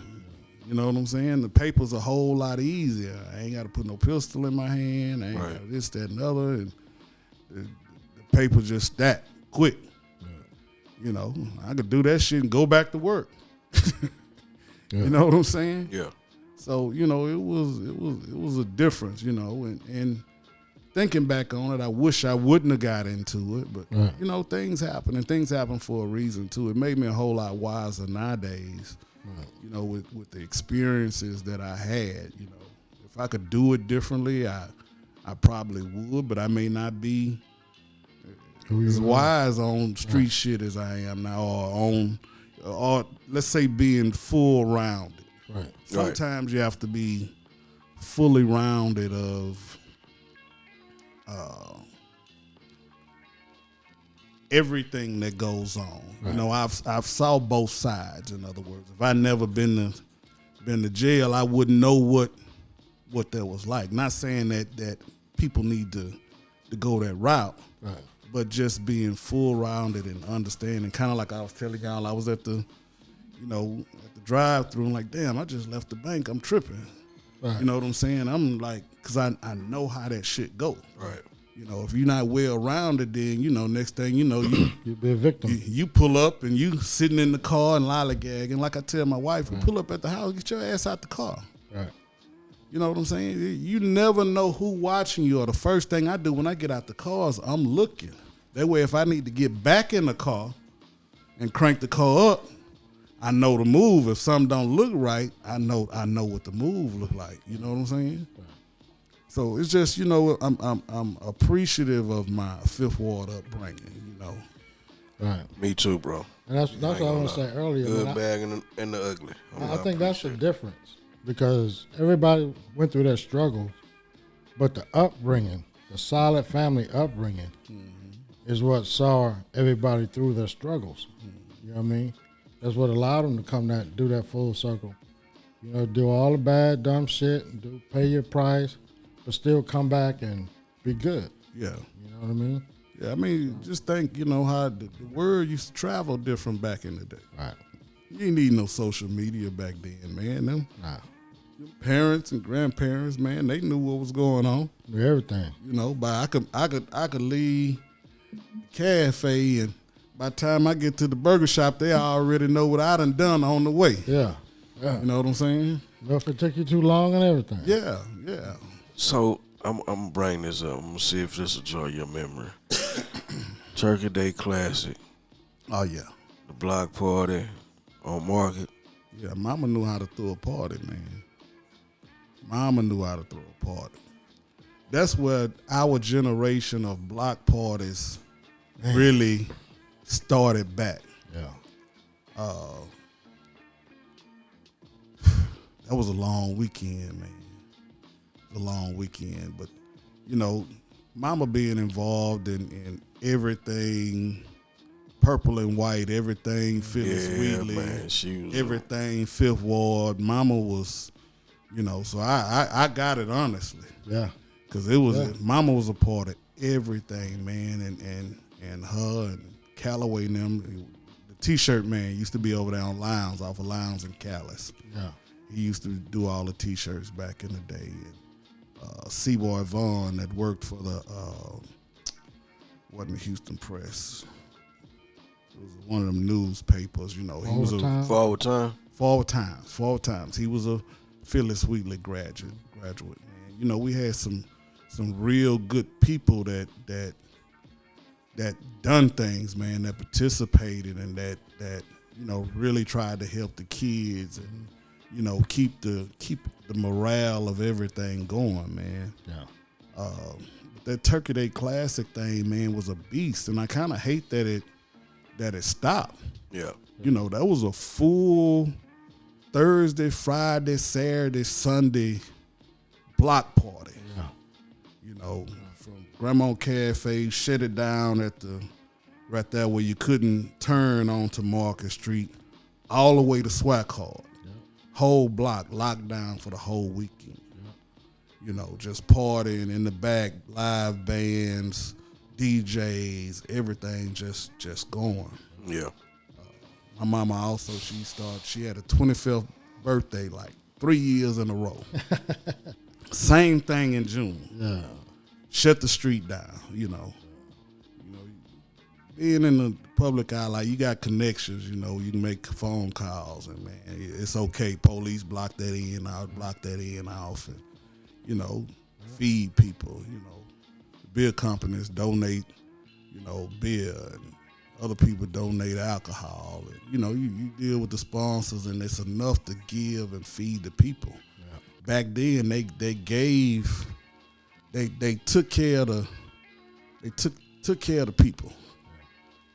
You know what I'm saying? The paper's a whole lot easier. I ain't got to put no pistol in my hand. I ain't got this, that, and the other. And the paper just that quick. I could do that shit and go back to work. You know what I'm saying? Yeah. So, it was a difference, and thinking back on it, I wish I wouldn't have got into it, but things happen, and things happen for a reason too. It made me a whole lot wiser nowadays. With the experiences that I had, if I could do it differently, I probably would, but I may not be as wise on street shit as I am now, or let's say being full rounded. Right. Sometimes you have to be fully rounded of everything that goes on. Right. I've saw both sides. In other words, if I never been to jail, I wouldn't know what that was like. Not saying that people need to go that route, Right. but just being full rounded and understanding. Kind of like I was telling y'all, I was at the drive-through and like, damn, I just left the bank. I'm tripping. Right. You know what I'm saying? I'm like, because I know how that shit go. Right. If you're not well rounded, then next thing you know, You be a victim. you pull up and you sitting in the car and lollygagging. Like I tell my wife, you pull up at the house, get your ass out the car. Right. You know what I'm saying? You never know who watching you. Or the first thing I do when I get out the car is I'm looking. That way, if I need to get back in the car and crank the car up, I know the move. If something don't look right, I know what the move look like. You know what I'm saying? Right. So it's just, I'm appreciative of my Fifth Ward upbringing, Right. Me too, bro. And that's what I want to say earlier. Good, man. bad, and the ugly. I think that's the difference because everybody went through that struggle, but the upbringing, the solid family upbringing, is what saw everybody through their struggles. You know what I mean? That's what allowed them to do that full circle. Do all the bad, dumb shit, and pay your price, but still come back and be good. Yeah. You know what I mean? Yeah, I mean, just think, how the word used to travel different back in the day. Right. You ain't need no social media back then, man. Them Nah. parents and grandparents, man, they knew what was going on. Do everything. But I could leave the cafe, and by the time I get to the burger shop, they already know what I done on the way. Yeah. Yeah. You know what I'm saying? Well, if it took you too long and everything. Yeah. So I'm gonna bring this up. I'm gonna see if this will jog your memory. Turkey Day Classic, Oh, yeah. the block party on Market. Yeah, Mama knew how to throw a party, man. Mama knew how to throw a party. That's where our generation of block parties really started back. Yeah. That was a long weekend, man. A long weekend, but Mama being involved in everything, purple and white, everything Phyllis Wheatley, man, she was everything Fifth Ward. Mama was, so I got it honestly, Yeah. because it was Mama was a part of everything, man, and her and Callaway and them. The T-shirt man used to be over there on Lowndes, off of Lowndes and Callis. Yeah. He used to do all the T-shirts back in the day. Seaboy Vaughn that worked for the wasn't the Houston Press. It was one of them newspapers, you know. He was a Forward Time. Forward Times. He was a Phyllis Wheatley graduate, man. You know, we had some real good people that done things, man, that participated and that you know really tried to help the kids and you know keep the morale of everything going, man. Yeah. That Turkey Day Classic thing, man, was a beast, and I kind of hate that it stopped. Yeah. You know, that was a full Thursday, Friday, Saturday, Sunday block party. Yeah. You know, from Grandma Cafe, shut it down at the right there where you couldn't turn onto Market Street, all the way to Swackhard. Yeah. Whole block locked down for the whole weekend. Yeah. You know, just partying in the back, live bands, DJs, everything just going. Yeah. My mama also, she had a 25th birthday like 3 years in a row. Same thing in June. Yeah. Shut the street down, you know. You know, being in the public eye, like you got connections, you know, you can make phone calls and man, it's okay. Police block that in, I'll block that in off and, you know, feed people, you know. Beer companies donate, you know, beer and other people donate alcohol. And, you know, you deal with the sponsors and it's enough to give and feed the people. Yeah. Back then they took care of took care of the people.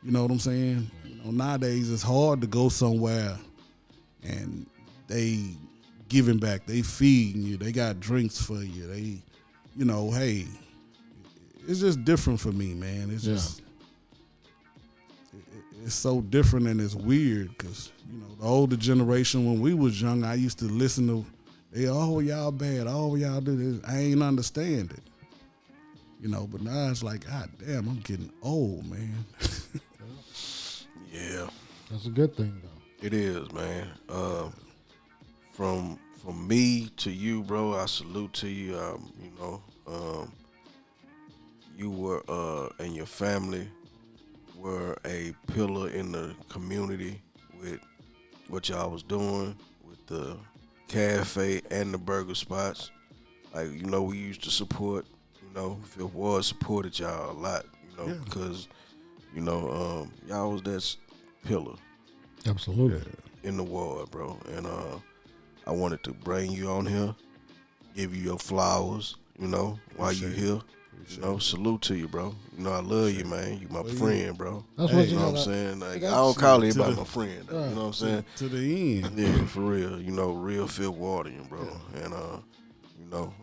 You know what I'm saying? You know, nowadays it's hard to go somewhere and they giving back, they feeding you, they got drinks for you, they, you know, hey, it's just different for me, man. It's just it's so different and it's weird because, you know, the older generation, when we was young, I used to listen to, y'all bad, y'all do this. I ain't understand it. You know, but now it's like, God damn, I'm getting old, man. Yeah. That's a good thing, though. It is, man. From me to you, bro, I salute to you. You know, you were and your family were a pillar in the community with what y'all was doing with the cafe and the burger spots. Like, you know, we used to support, you know, Fifth Ward supported y'all a lot, you know, because, you know, y'all was that pillar. Absolutely. In the ward, bro. And I wanted to bring you on here, give you your flowers, you know, while you here. You know, salute to you, bro. You know, I love you, man. You my friend, bro. That's what you know what I'm saying? Like, I don't call anybody my friend, though, you know what I'm saying? To the end. Yeah, for real. You know, real Fifth Wardian, bro. Yeah. And, you know,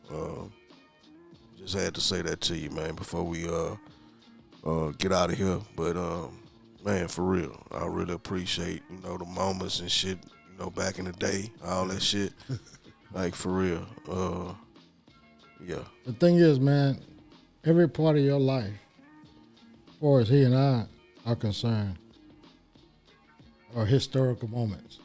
just had to say that to you, man, before we get out of here. But, man, for real, I really appreciate, you know, the moments and shit, you know, back in the day, all that shit. Like, for real. Yeah. The thing is, man, every part of your life, as far as he and I are concerned, are historical moments.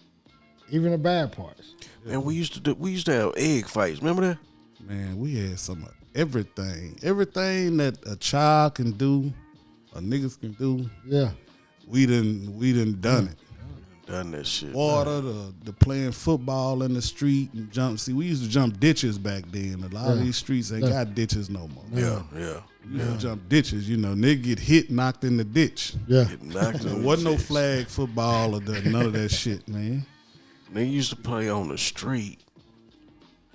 Even the bad parts. And we used to have egg fights. Remember that? Man, we had some of everything. Everything that a child can do, a niggas can do. Yeah. We done done it. Done that shit. Water, the playing football in the street and jump. See, we used to jump ditches back then. A lot of these streets ain't got ditches no more. Yeah. We used to jump ditches, you know. Nigga get hit, knocked in the ditch. Yeah. There wasn't no flag football or none of that shit, man. They used to play on the street.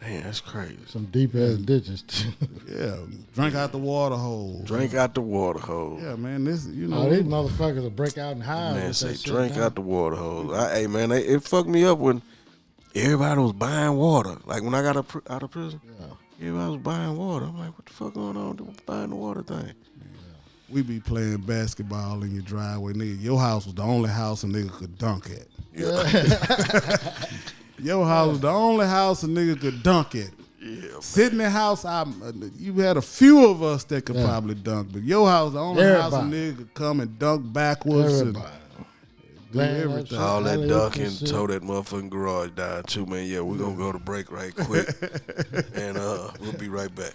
Man, that's crazy. Some deep ass ditches too. Yeah, drink out the water hole. Drink out the water hose. Yeah, man, this, you know. Oh, these motherfuckers will break out and hide. Man, say drink out the water hose. Hey, man, it fucked me up when everybody was buying water. Like when I got out of prison, everybody was buying water. I'm like, what the fuck going on with buying the water thing? Yeah. We be playing basketball in your driveway, nigga. Your house was the only house a nigga could dunk at. Yeah. Your house was the only house a nigga could dunk at. Yeah, Sitting in the house, you had a few of us that could probably dunk, but your house the only house a nigga could come and dunk backwards and do Land everything. upside. All that Alley-oop ducking, and shit. tow that motherfucking garage down too, man. Yeah, we're gonna go to break right quick, and we'll be right back.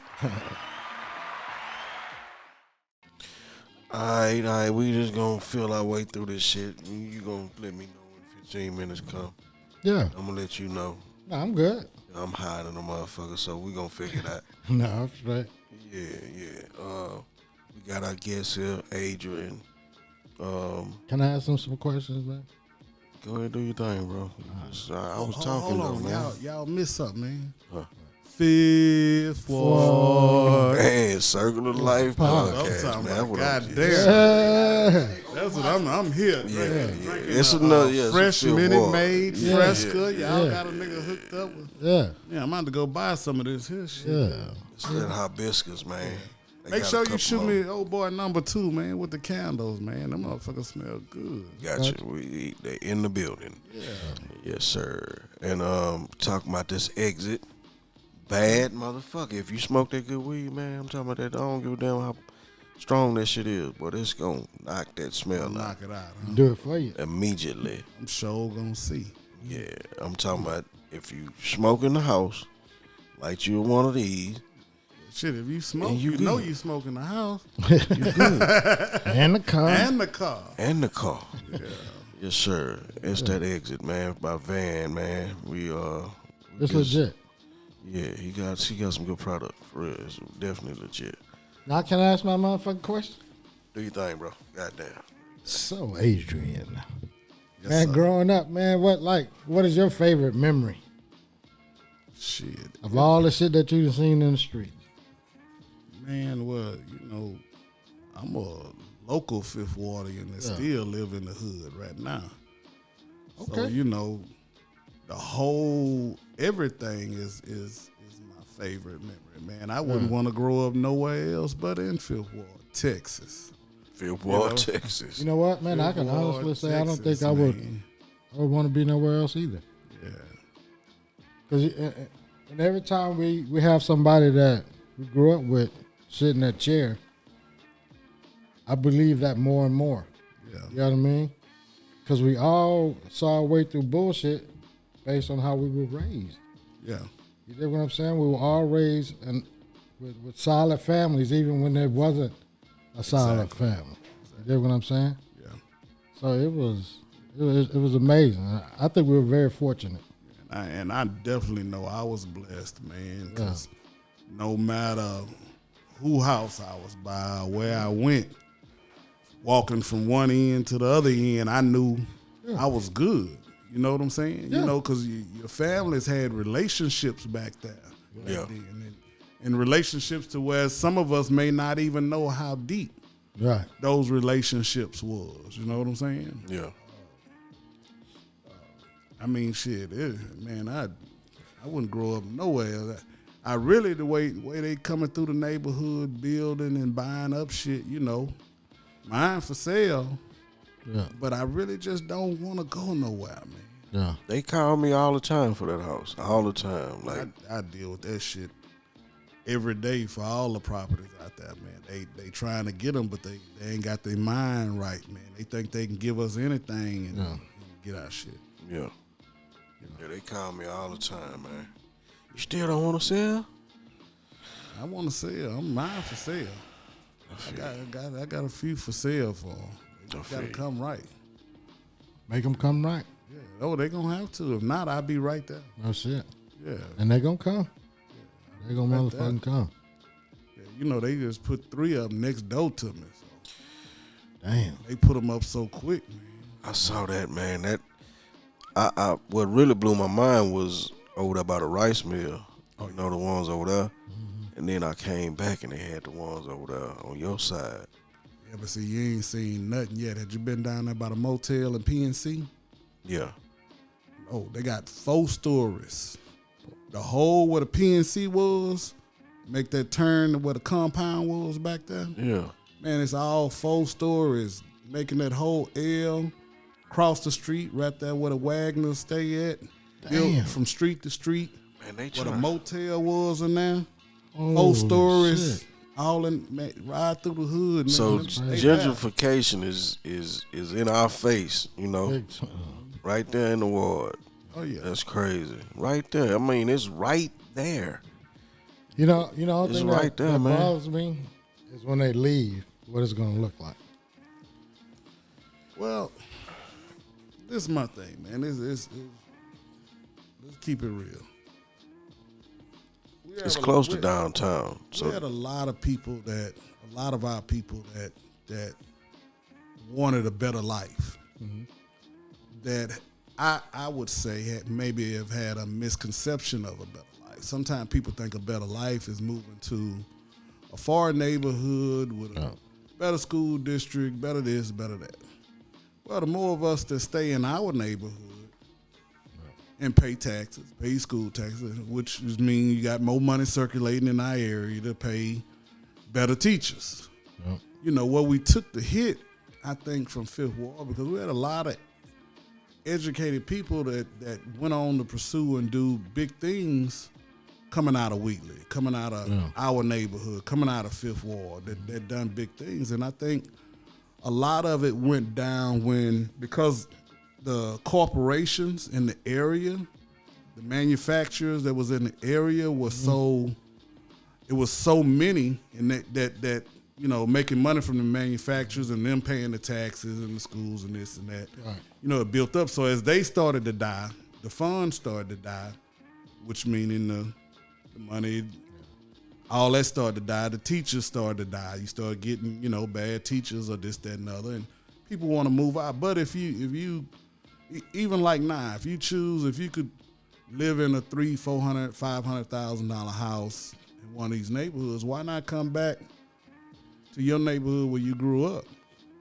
All right, we just gonna feel our way through this shit. You gonna let me know when 15 minutes come. Yeah. I'm gonna let you know. No, I'm good. I'm hiding a motherfucker, so we gonna figure it out. No, I'm straight. Yeah. We got our guest here, Adrian. Can I ask him some questions, man? Go ahead and do your thing, bro. I was Hold talking on, though, man. y'all missed something, man. Huh. Fifth Ward. Man, Circle of Life Pop. podcast, I'm talking man. about, What God up, damn. Yeah. That's what I'm here. Yeah. Drinking It's another, fresh it's a Fifth Minute Ward. Maid, Yeah. Fresca. Y'all Yeah. got a nigga hooked up with. Yeah. Yeah, I'm about to go buy some of this here shit. Yeah. It's that hibiscus, man. They Make got a sure you couple shoot more. me old boy number 2, man, with the candles, man. Them motherfuckers smell good. Gotcha. They in the building. Yeah. Yes, sir. And talking about this exit. Bad motherfucker. If you smoke that good weed, man, I'm talking about that. I don't give a damn how strong that shit is, but it's gonna knock that smell out Knock it out, huh? Do it for you. immediately. I'm sure gonna see. Yeah, I'm talking about if you smoke in the house, like you one of these, Shit, if you smoke, And you you know good. you smoke in the house you good. And the car. and the car. And the car. Yes, sir. It's that exit, man, by Van, man. We It's just- legit. Yeah, he got some good product for real. It's definitely legit. Now, can I ask my motherfucking question? Do your thing, bro. Goddamn. So, Adrian. Yes, Man, sir. growing up, man, what is your favorite memory Shit. of all the shit that you've seen in the streets? Man, well, you know, I'm a local Fifth Wardian that still live in the hood right now. So, Okay. you know, the whole everything is my favorite memory, man. I wouldn't want to grow up nowhere else but in Fifth Ward, Texas. Fifth Ward, know? Texas. You know what, man? I can Fifth Ward, honestly say I don't Texas, think I would man. want to be nowhere else either. Yeah. Because and every time we have somebody that we grew up with sit in that chair, I believe that more and more. Yeah. You know what I mean? Because we all saw our way through bullshit based on how we were raised. Yeah. You get what I'm saying? We were all raised with solid families, even when there wasn't a solid family. You get what I'm saying? Yeah. So it was amazing. I think we were very fortunate. And I definitely know I was blessed, man, because no matter who house I was by, where I went, walking from one end to the other end, I knew I was good. You know what I'm saying? Yeah. You know, because your families had relationships back there. Back Yeah. then. And relationships to where some of us may not even know how deep Right. those relationships was. You know what I'm saying? Yeah. I mean, shit, man, I wouldn't grow up nowhere. I really, the way they coming through the neighborhood, building and buying up shit, you know, mine for sale, Yeah. but I really just don't want to go nowhere, man. Yeah. They call me all the time for that house. All the time. Like, I deal with that shit every day for all the properties out there, man. They trying to get them, but they ain't got their mind right, man. They think they can give us anything and get our shit. yeah. Yeah, they call me all the time, man. You still don't want to sell? I want to sell. I'm mine for sale. I got a few for sale for them. They got to come right. Make them come right. Yeah. Oh, they gonna have to. If not, I'll be right there. No shit. Yeah. And they gonna come. They gonna Right motherfucking there. come. Yeah. You know, they just put 3 of them next door to me. So Damn. they put them up so quick, man. I saw that, man. That I what really blew my mind was over there by the rice mill. You know, the ones over there. And then I came back and they had the ones over there on your side. Yeah, but see, you ain't seen nothing yet. Had you been down there by the motel in PNC? Yeah. Oh, they got 4 stories. The hole where the PNC was, make that turn to where the compound was back there. Yeah. Man, it's all 4 stories, making that whole L across the street, right there where the Wagners stay at. Built Damn. from street to street. Man, they Where the try. motel was in there. Oh, 4 stories. shit. all in ride through the hood. So Nigga, gentrification is in our face, you know, Big time. right there in the ward. Oh yeah, That's crazy. Right there. I mean, it's right there. You know, the It's thing right there, that man. bothers me is when they leave, what it's going to look like. well, this is my thing, man. Let's keep it real. It's close to downtown. We had So a lot of our people that wanted a better life. That I would say maybe have had a misconception of a better life. Sometimes people think a better life is moving to a far neighborhood with a better school district, better this, better that. Well, the more of us that stay in our neighborhood and pay taxes, pay school taxes, which means you got more money circulating in our area to pay better teachers. Yep. You know, where we took the hit, I think, from Fifth Ward, because we had a lot of educated people that went on to pursue and do big things coming out of Wheatley, coming out of our neighborhood, coming out of Fifth Ward, that done big things. And I think a lot of it went down because the corporations in the area, the manufacturers that was in the area was so many, and that you know, making money from the manufacturers and them paying the taxes and the schools and this and that. Right. You know, it built up. So as they started to die, the funds started to die, which meaning the money, all that started to die. The teachers started to die. You start getting, you know, bad teachers or this, that, and the other, and people want to move out. But if you even like now, if you could live in a $300,000, $400,000, $500,000 house in one of these neighborhoods, why not come back to your neighborhood where you grew up?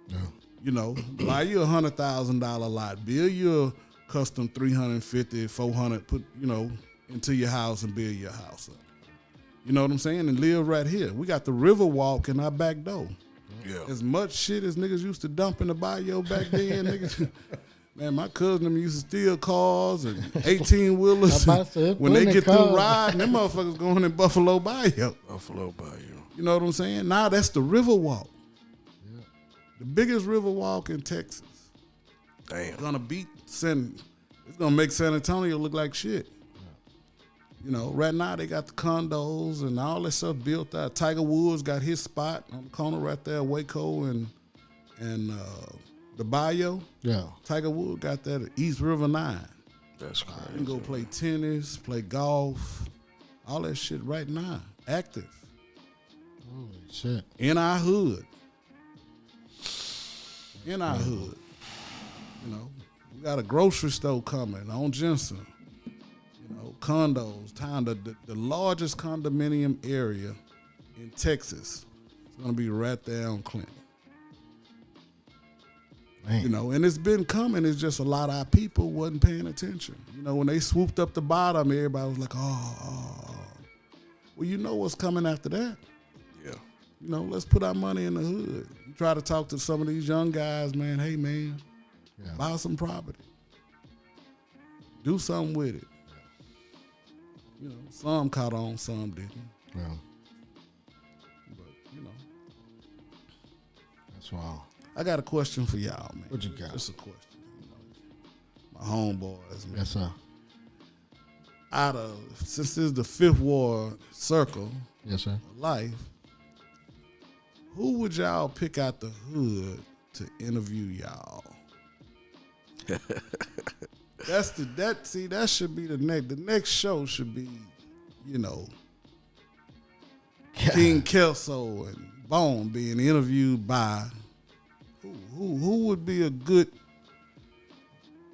Yeah. You know, buy you $100,000 lot, build your custom 350, 400, put, you know, into your house and build your house up. You know what I'm saying? And live right here. We got the river walk in our back door. yeah. As much shit as niggas used to dump in the bayou back then, niggas. Man, my cousin them used to steal cars and 18-wheelers. When they get through riding, them motherfuckers going in Buffalo Bayou. Buffalo Bayou. You know what I'm saying? Now that's the river walk. Yeah. The biggest river walk in Texas. Damn. It's gonna make San Antonio look like shit. You know, right now they got the condos and all that stuff built out. Tiger Woods got his spot on the corner right there, Waco and the Bayou. Yeah. Tiger Woods got that at East River 9. That's You crazy. can go play tennis, play golf, all that shit right now. Active. Holy shit. In our hood. In our hood. You know, we got a grocery store coming on Jensen. You know, condos, the largest condominium area in Texas. It's going to be right there on Clinton. Man. You know, and it's been coming. It's just a lot of our people wasn't paying attention. You know, when they swooped up the bottom, everybody was like, oh. Well, you know what's coming after that. Yeah. You know, let's put our money in the hood. You try to talk to some of these young guys, man. Hey, man, buy some property. Do something with it. You know, some caught on, some didn't. Yeah. But, you know. That's wild. I got a question for y'all, man. What you got? Just a question. You know, my homeboys, man. Yes, sir. Since this is the Fifth Ward circle Yes, sir. of life, who would y'all pick out the hood to interview y'all? That should be the next show should be, you know, King Kelso and Bone being interviewed by who would be a good,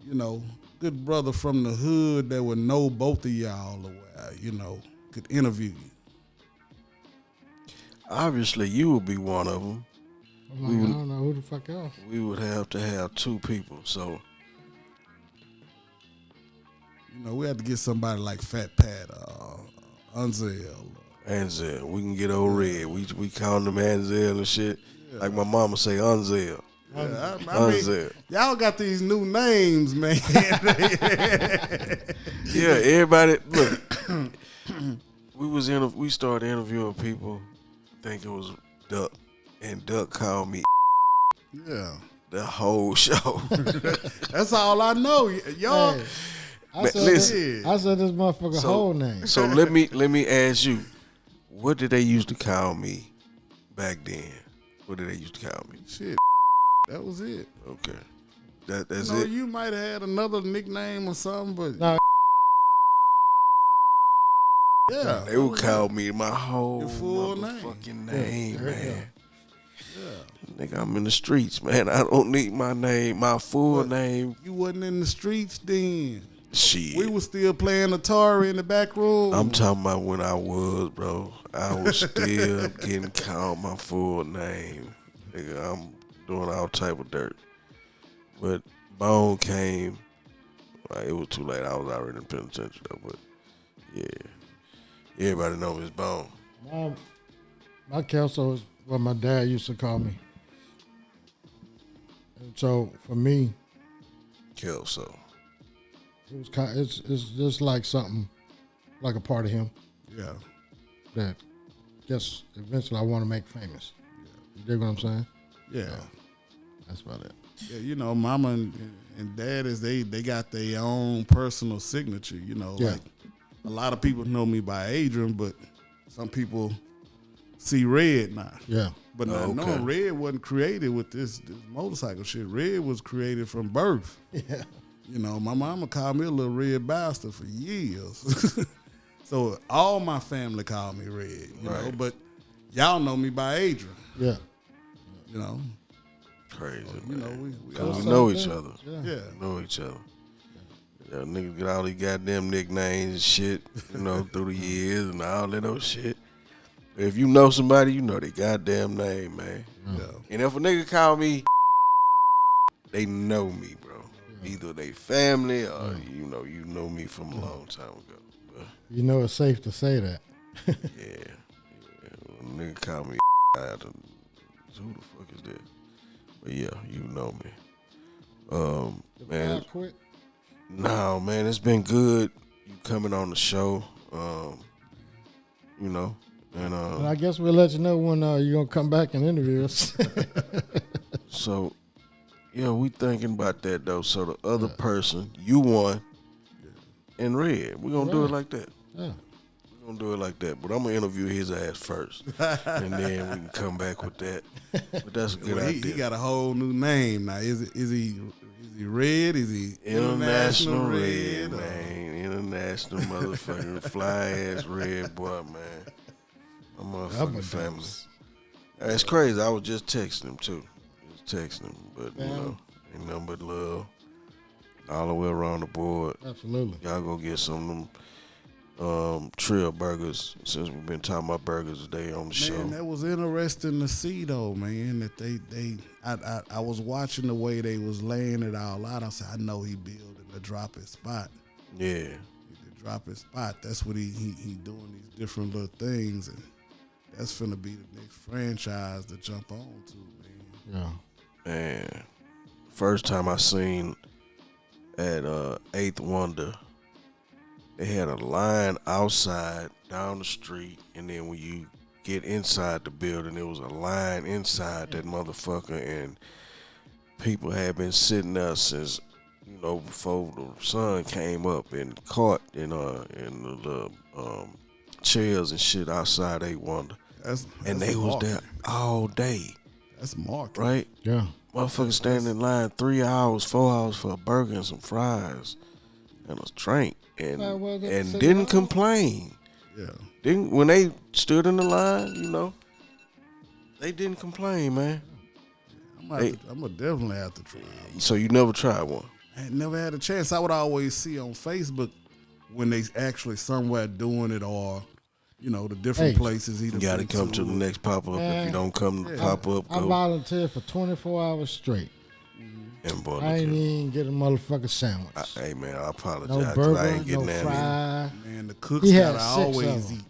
you know, good brother from the hood that would know both of y'all, or you know, could interview you. Obviously, you would be one of them. I'm like, I don't know who the fuck else. We would have to have two people. So, You know, we had to get somebody like Fat Pat, Unzel. Anzel, we can get old Red. We call him Anzel and shit. Like my mama say, Unzel. I Unzel. mean, y'all got these new names, man. Yeah, everybody. Look, we started interviewing people think it was Duck, and Duck called me Yeah. the whole show. That's all I know. Y'all. Hey, I Man, said listen. I said this motherfucker whole name. So let me ask you, what did they used to call me back then? What did they used to call me? Shit. That was it. Okay, that's No, it. you might have had another nickname or something, but No. yeah. They would call me my whole Your full motherfucking name, Yeah. man. Yeah. Nigga, I'm in the streets, man. I don't need my name, my full name. You wasn't in the streets then. Shit. We was still playing Atari in the back room. I'm talking about when I was, bro. I was still getting called my full name. Nigga, I'm doing all type of dirt. But Bone came. Like, it was too late. I was already in penitentiary, though. But, yeah. Everybody know me as Bone. My Kelso is what my dad used to call me. And so for me, Kelso. it was kind. It's just like something, like a part of him Yeah. that, guess eventually I want to make famous. You dig what I'm saying? Yeah. That's about it. Yeah, you know, mama and dad they got their own personal signature, you know. Yeah. Like a lot of people know me by Adrian, but some people see Red now. Yeah. But now Okay. knowing Red wasn't created with this motorcycle shit. Red was created from birth. Yeah. You know, my mama called me a little red bastard for years. So all my family called me Red, you know, Right. but y'all know me by Adrian, Yeah. you know. Crazy, You know, man. we Because all we know each Yeah. other. Yeah. yeah. We know each other. Yeah, niggas get all these goddamn nicknames and shit, you know, through the years and all that old shit. If you know somebody, you know their goddamn name, man. Yeah. And if a nigga call me, they know me, bro. Either they family or you know me from a long time ago. But You know it's safe to say that. yeah. When a nigga call me, I have to, who the fuck is that? But yeah, you know me. Man, I quit. no, man, it's been good. You coming on the show, you know, and And I guess we'll let you know when you're gonna come back and interview us. so yeah, we thinking about that though. So the other person, you won, in Red. We're gonna do it like that. Yeah. We're gonna do it like that. But I'm gonna interview his ass first, and then we can come back with that. But that's a good Well, idea. he got a whole new name now. Is he Red? Is he International Red, Or- man. International motherfucking fly ass Red boy, man. My motherfucking family. It's crazy. I was just texting him too. Just texting him, but you know, ain't nothing but love all the way around the board. Absolutely. Y'all go get some of them Trill burgers since we've been talking about burgers today on the show. Man, that was interesting to see though, man. That I was watching the way they was laying it all out. I said, I know he building the drop it spot. Yeah. The drop it spot. That's what he doing these different little things, and that's finna be the next franchise to jump on to, man. Yeah. Man, first time I seen at Eighth Wonder, they had a line outside down the street, and then when you get inside the building, there was a line inside that motherfucker, and people had been sitting there since, you know, before the sun came up and caught in the chairs and shit outside Eighth Wonder, and they was there all day, That's market. right? Yeah. Motherfuckers standing in line 3 hours, 4 hours for a burger and some fries and a drink, and didn't complain. Yeah. When they stood in the line, you know, they didn't complain, man. I'm gonna definitely have to try. So you never tried one? I had never had a chance. I would always see on Facebook when they actually somewhere doing it, or you know, the different places. You got to come to the next pop up. If you don't come to the pop up, I go. volunteered for 24 hours straight. And boy, I ain't even get a motherfucking sandwich. hey man, I apologize. No 'cause burger, I ain't getting no that fry. Man, the cooks He had gotta 6 of always them. eat.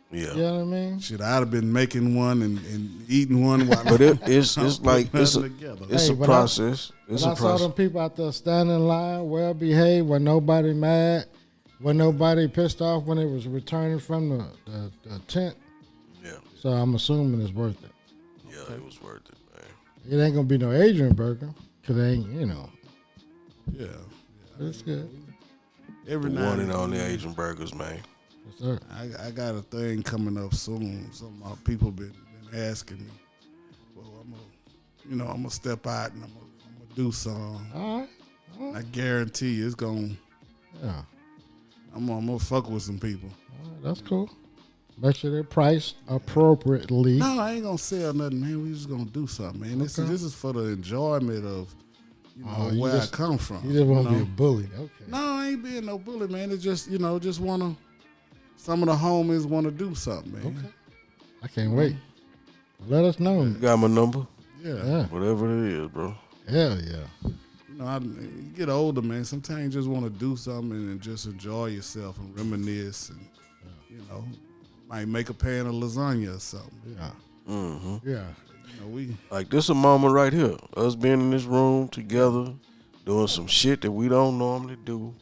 Yeah. You know what I mean? Shit, I'd have been making one and eating one while But it's I'm like putting it's a nothing together. it's Hey, a but process. It's But a I saw process. them people out there standing in line, well behaved, when nobody mad, when nobody pissed off when they was returning from the tent. Yeah. So I'm assuming it's worth it. Yeah, it was worth it, man. It ain't gonna be no Adrian burger, cause they ain't, Yeah. it's good. Every The now one and and only then, Asian burgers, man. Yes, sir. I got a thing coming up soon. Some of my people been asking me. Well, I'm gonna step out and I'm gonna do some. All right. I guarantee you, it's gonna. Yeah. I'm gonna fuck with some people. All right, that's cool. Make sure they're priced appropriately. No, I ain't gonna sell nothing, man. We just gonna do something, man. This is for the enjoyment of where I come from. You just want to be a bully. Okay. No, I ain't being no bully, man. It's just just wanna. Some of the homies wanna do something, man. Okay. I can't wait. Let us know. You got my number? Yeah. Whatever it is, bro. Hell yeah. You get older, man. Sometimes you just want to do something and just enjoy yourself and reminisce, and might make a pan of lasagna or something. Yeah. Mm-hmm. Yeah. We Like, this a moment right here. Us being in this room together, doing some shit that we don't normally do,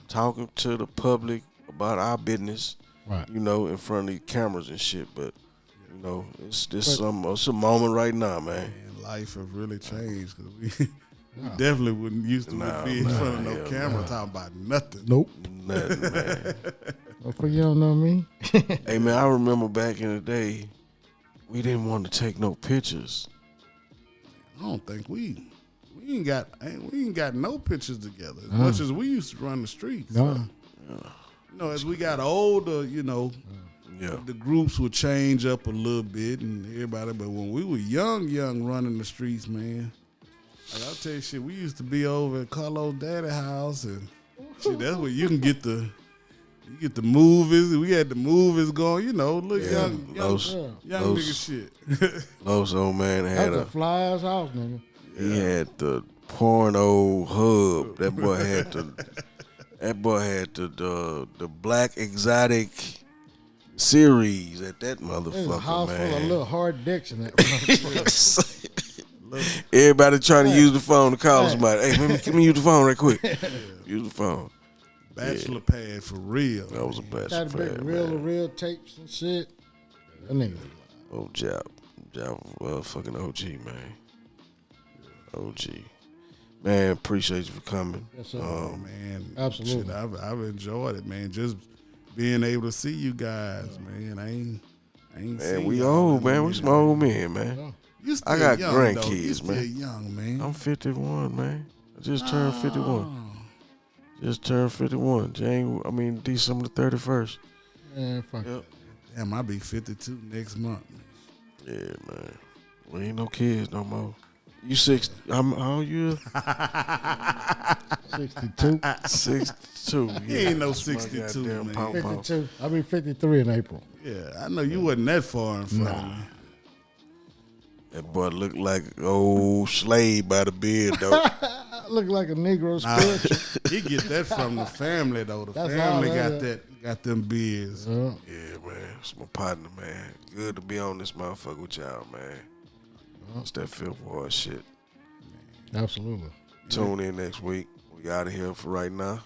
talking to the public about our business, Right. in front of these cameras and shit. But, it's a moment right now, man. and life have really changed because we definitely wouldn't used to be in front of no camera talking about nothing. Nope. Nothing, man. Well, for you don't know me. Hey, man, I remember back in the day, we didn't want to take no pictures. I don't think we ain't got no pictures together as much as we used to run the streets. No. As we got older, the groups would change up a little bit and everybody. But when we were young running the streets, man, like I'll tell you shit, we used to be over at Carlos' daddy house and shit, that's where you can get the movies. We had the movies going, young nigga shit. Los old man That had was a fly-ass house, nigga. he had the porno hub. That boy had the Black Exotic series at that There's a motherfucker, house full of man. little hard dicks in that. Everybody trying to use the phone to call somebody. Hey, let me use the phone right quick. Use the phone. Bachelor pad for real. That was a Got bachelor a big pad, reel man. of real tapes and shit. That nigga. Oh, Jab, fucking OG, man. OG. Man, appreciate you for coming. Yes, sir. Man, Absolutely. shit, I've enjoyed it, man. Just being able to see you guys, man. I ain't Man, seen we y'all old, in a man. We minute, some old men, man. Yeah. You still I got young, grandkids, though. You still man. young, man. I'm 51, man. I just turned 51. Just turned 51. December the 31st. Man, fuck Yep. Damn, I'll be 52 next month. Yeah, man. We ain't no kids no more. You 60? How old you? 62. 62. He ain't no That's my 62, goddamn man. pom-pom. 52. I'll be 53 in April. Yeah, I know you wasn't that far in front of me. That boy looked like an old slave by the beard, though. I look like a Negro spiritual. He get that from the family though. The That's family all got them beards. Yeah. Yeah, man. It's my partner, man. Good to be on this motherfucker with y'all, man. It's that Fifth Ward shit. Absolutely. Tune in next week. We out of here for right now.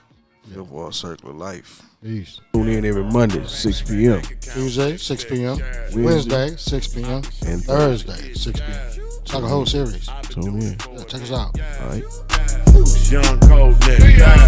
Fifth Ward Circle of Life. Peace. Tune in every Monday, 6 p.m. Tuesday, 6 p.m. Wednesday, 6 p.m. And Thursday, 6 p.m. It's like a whole series. Tune in. Yeah, check us out. All right. Young cold nigga.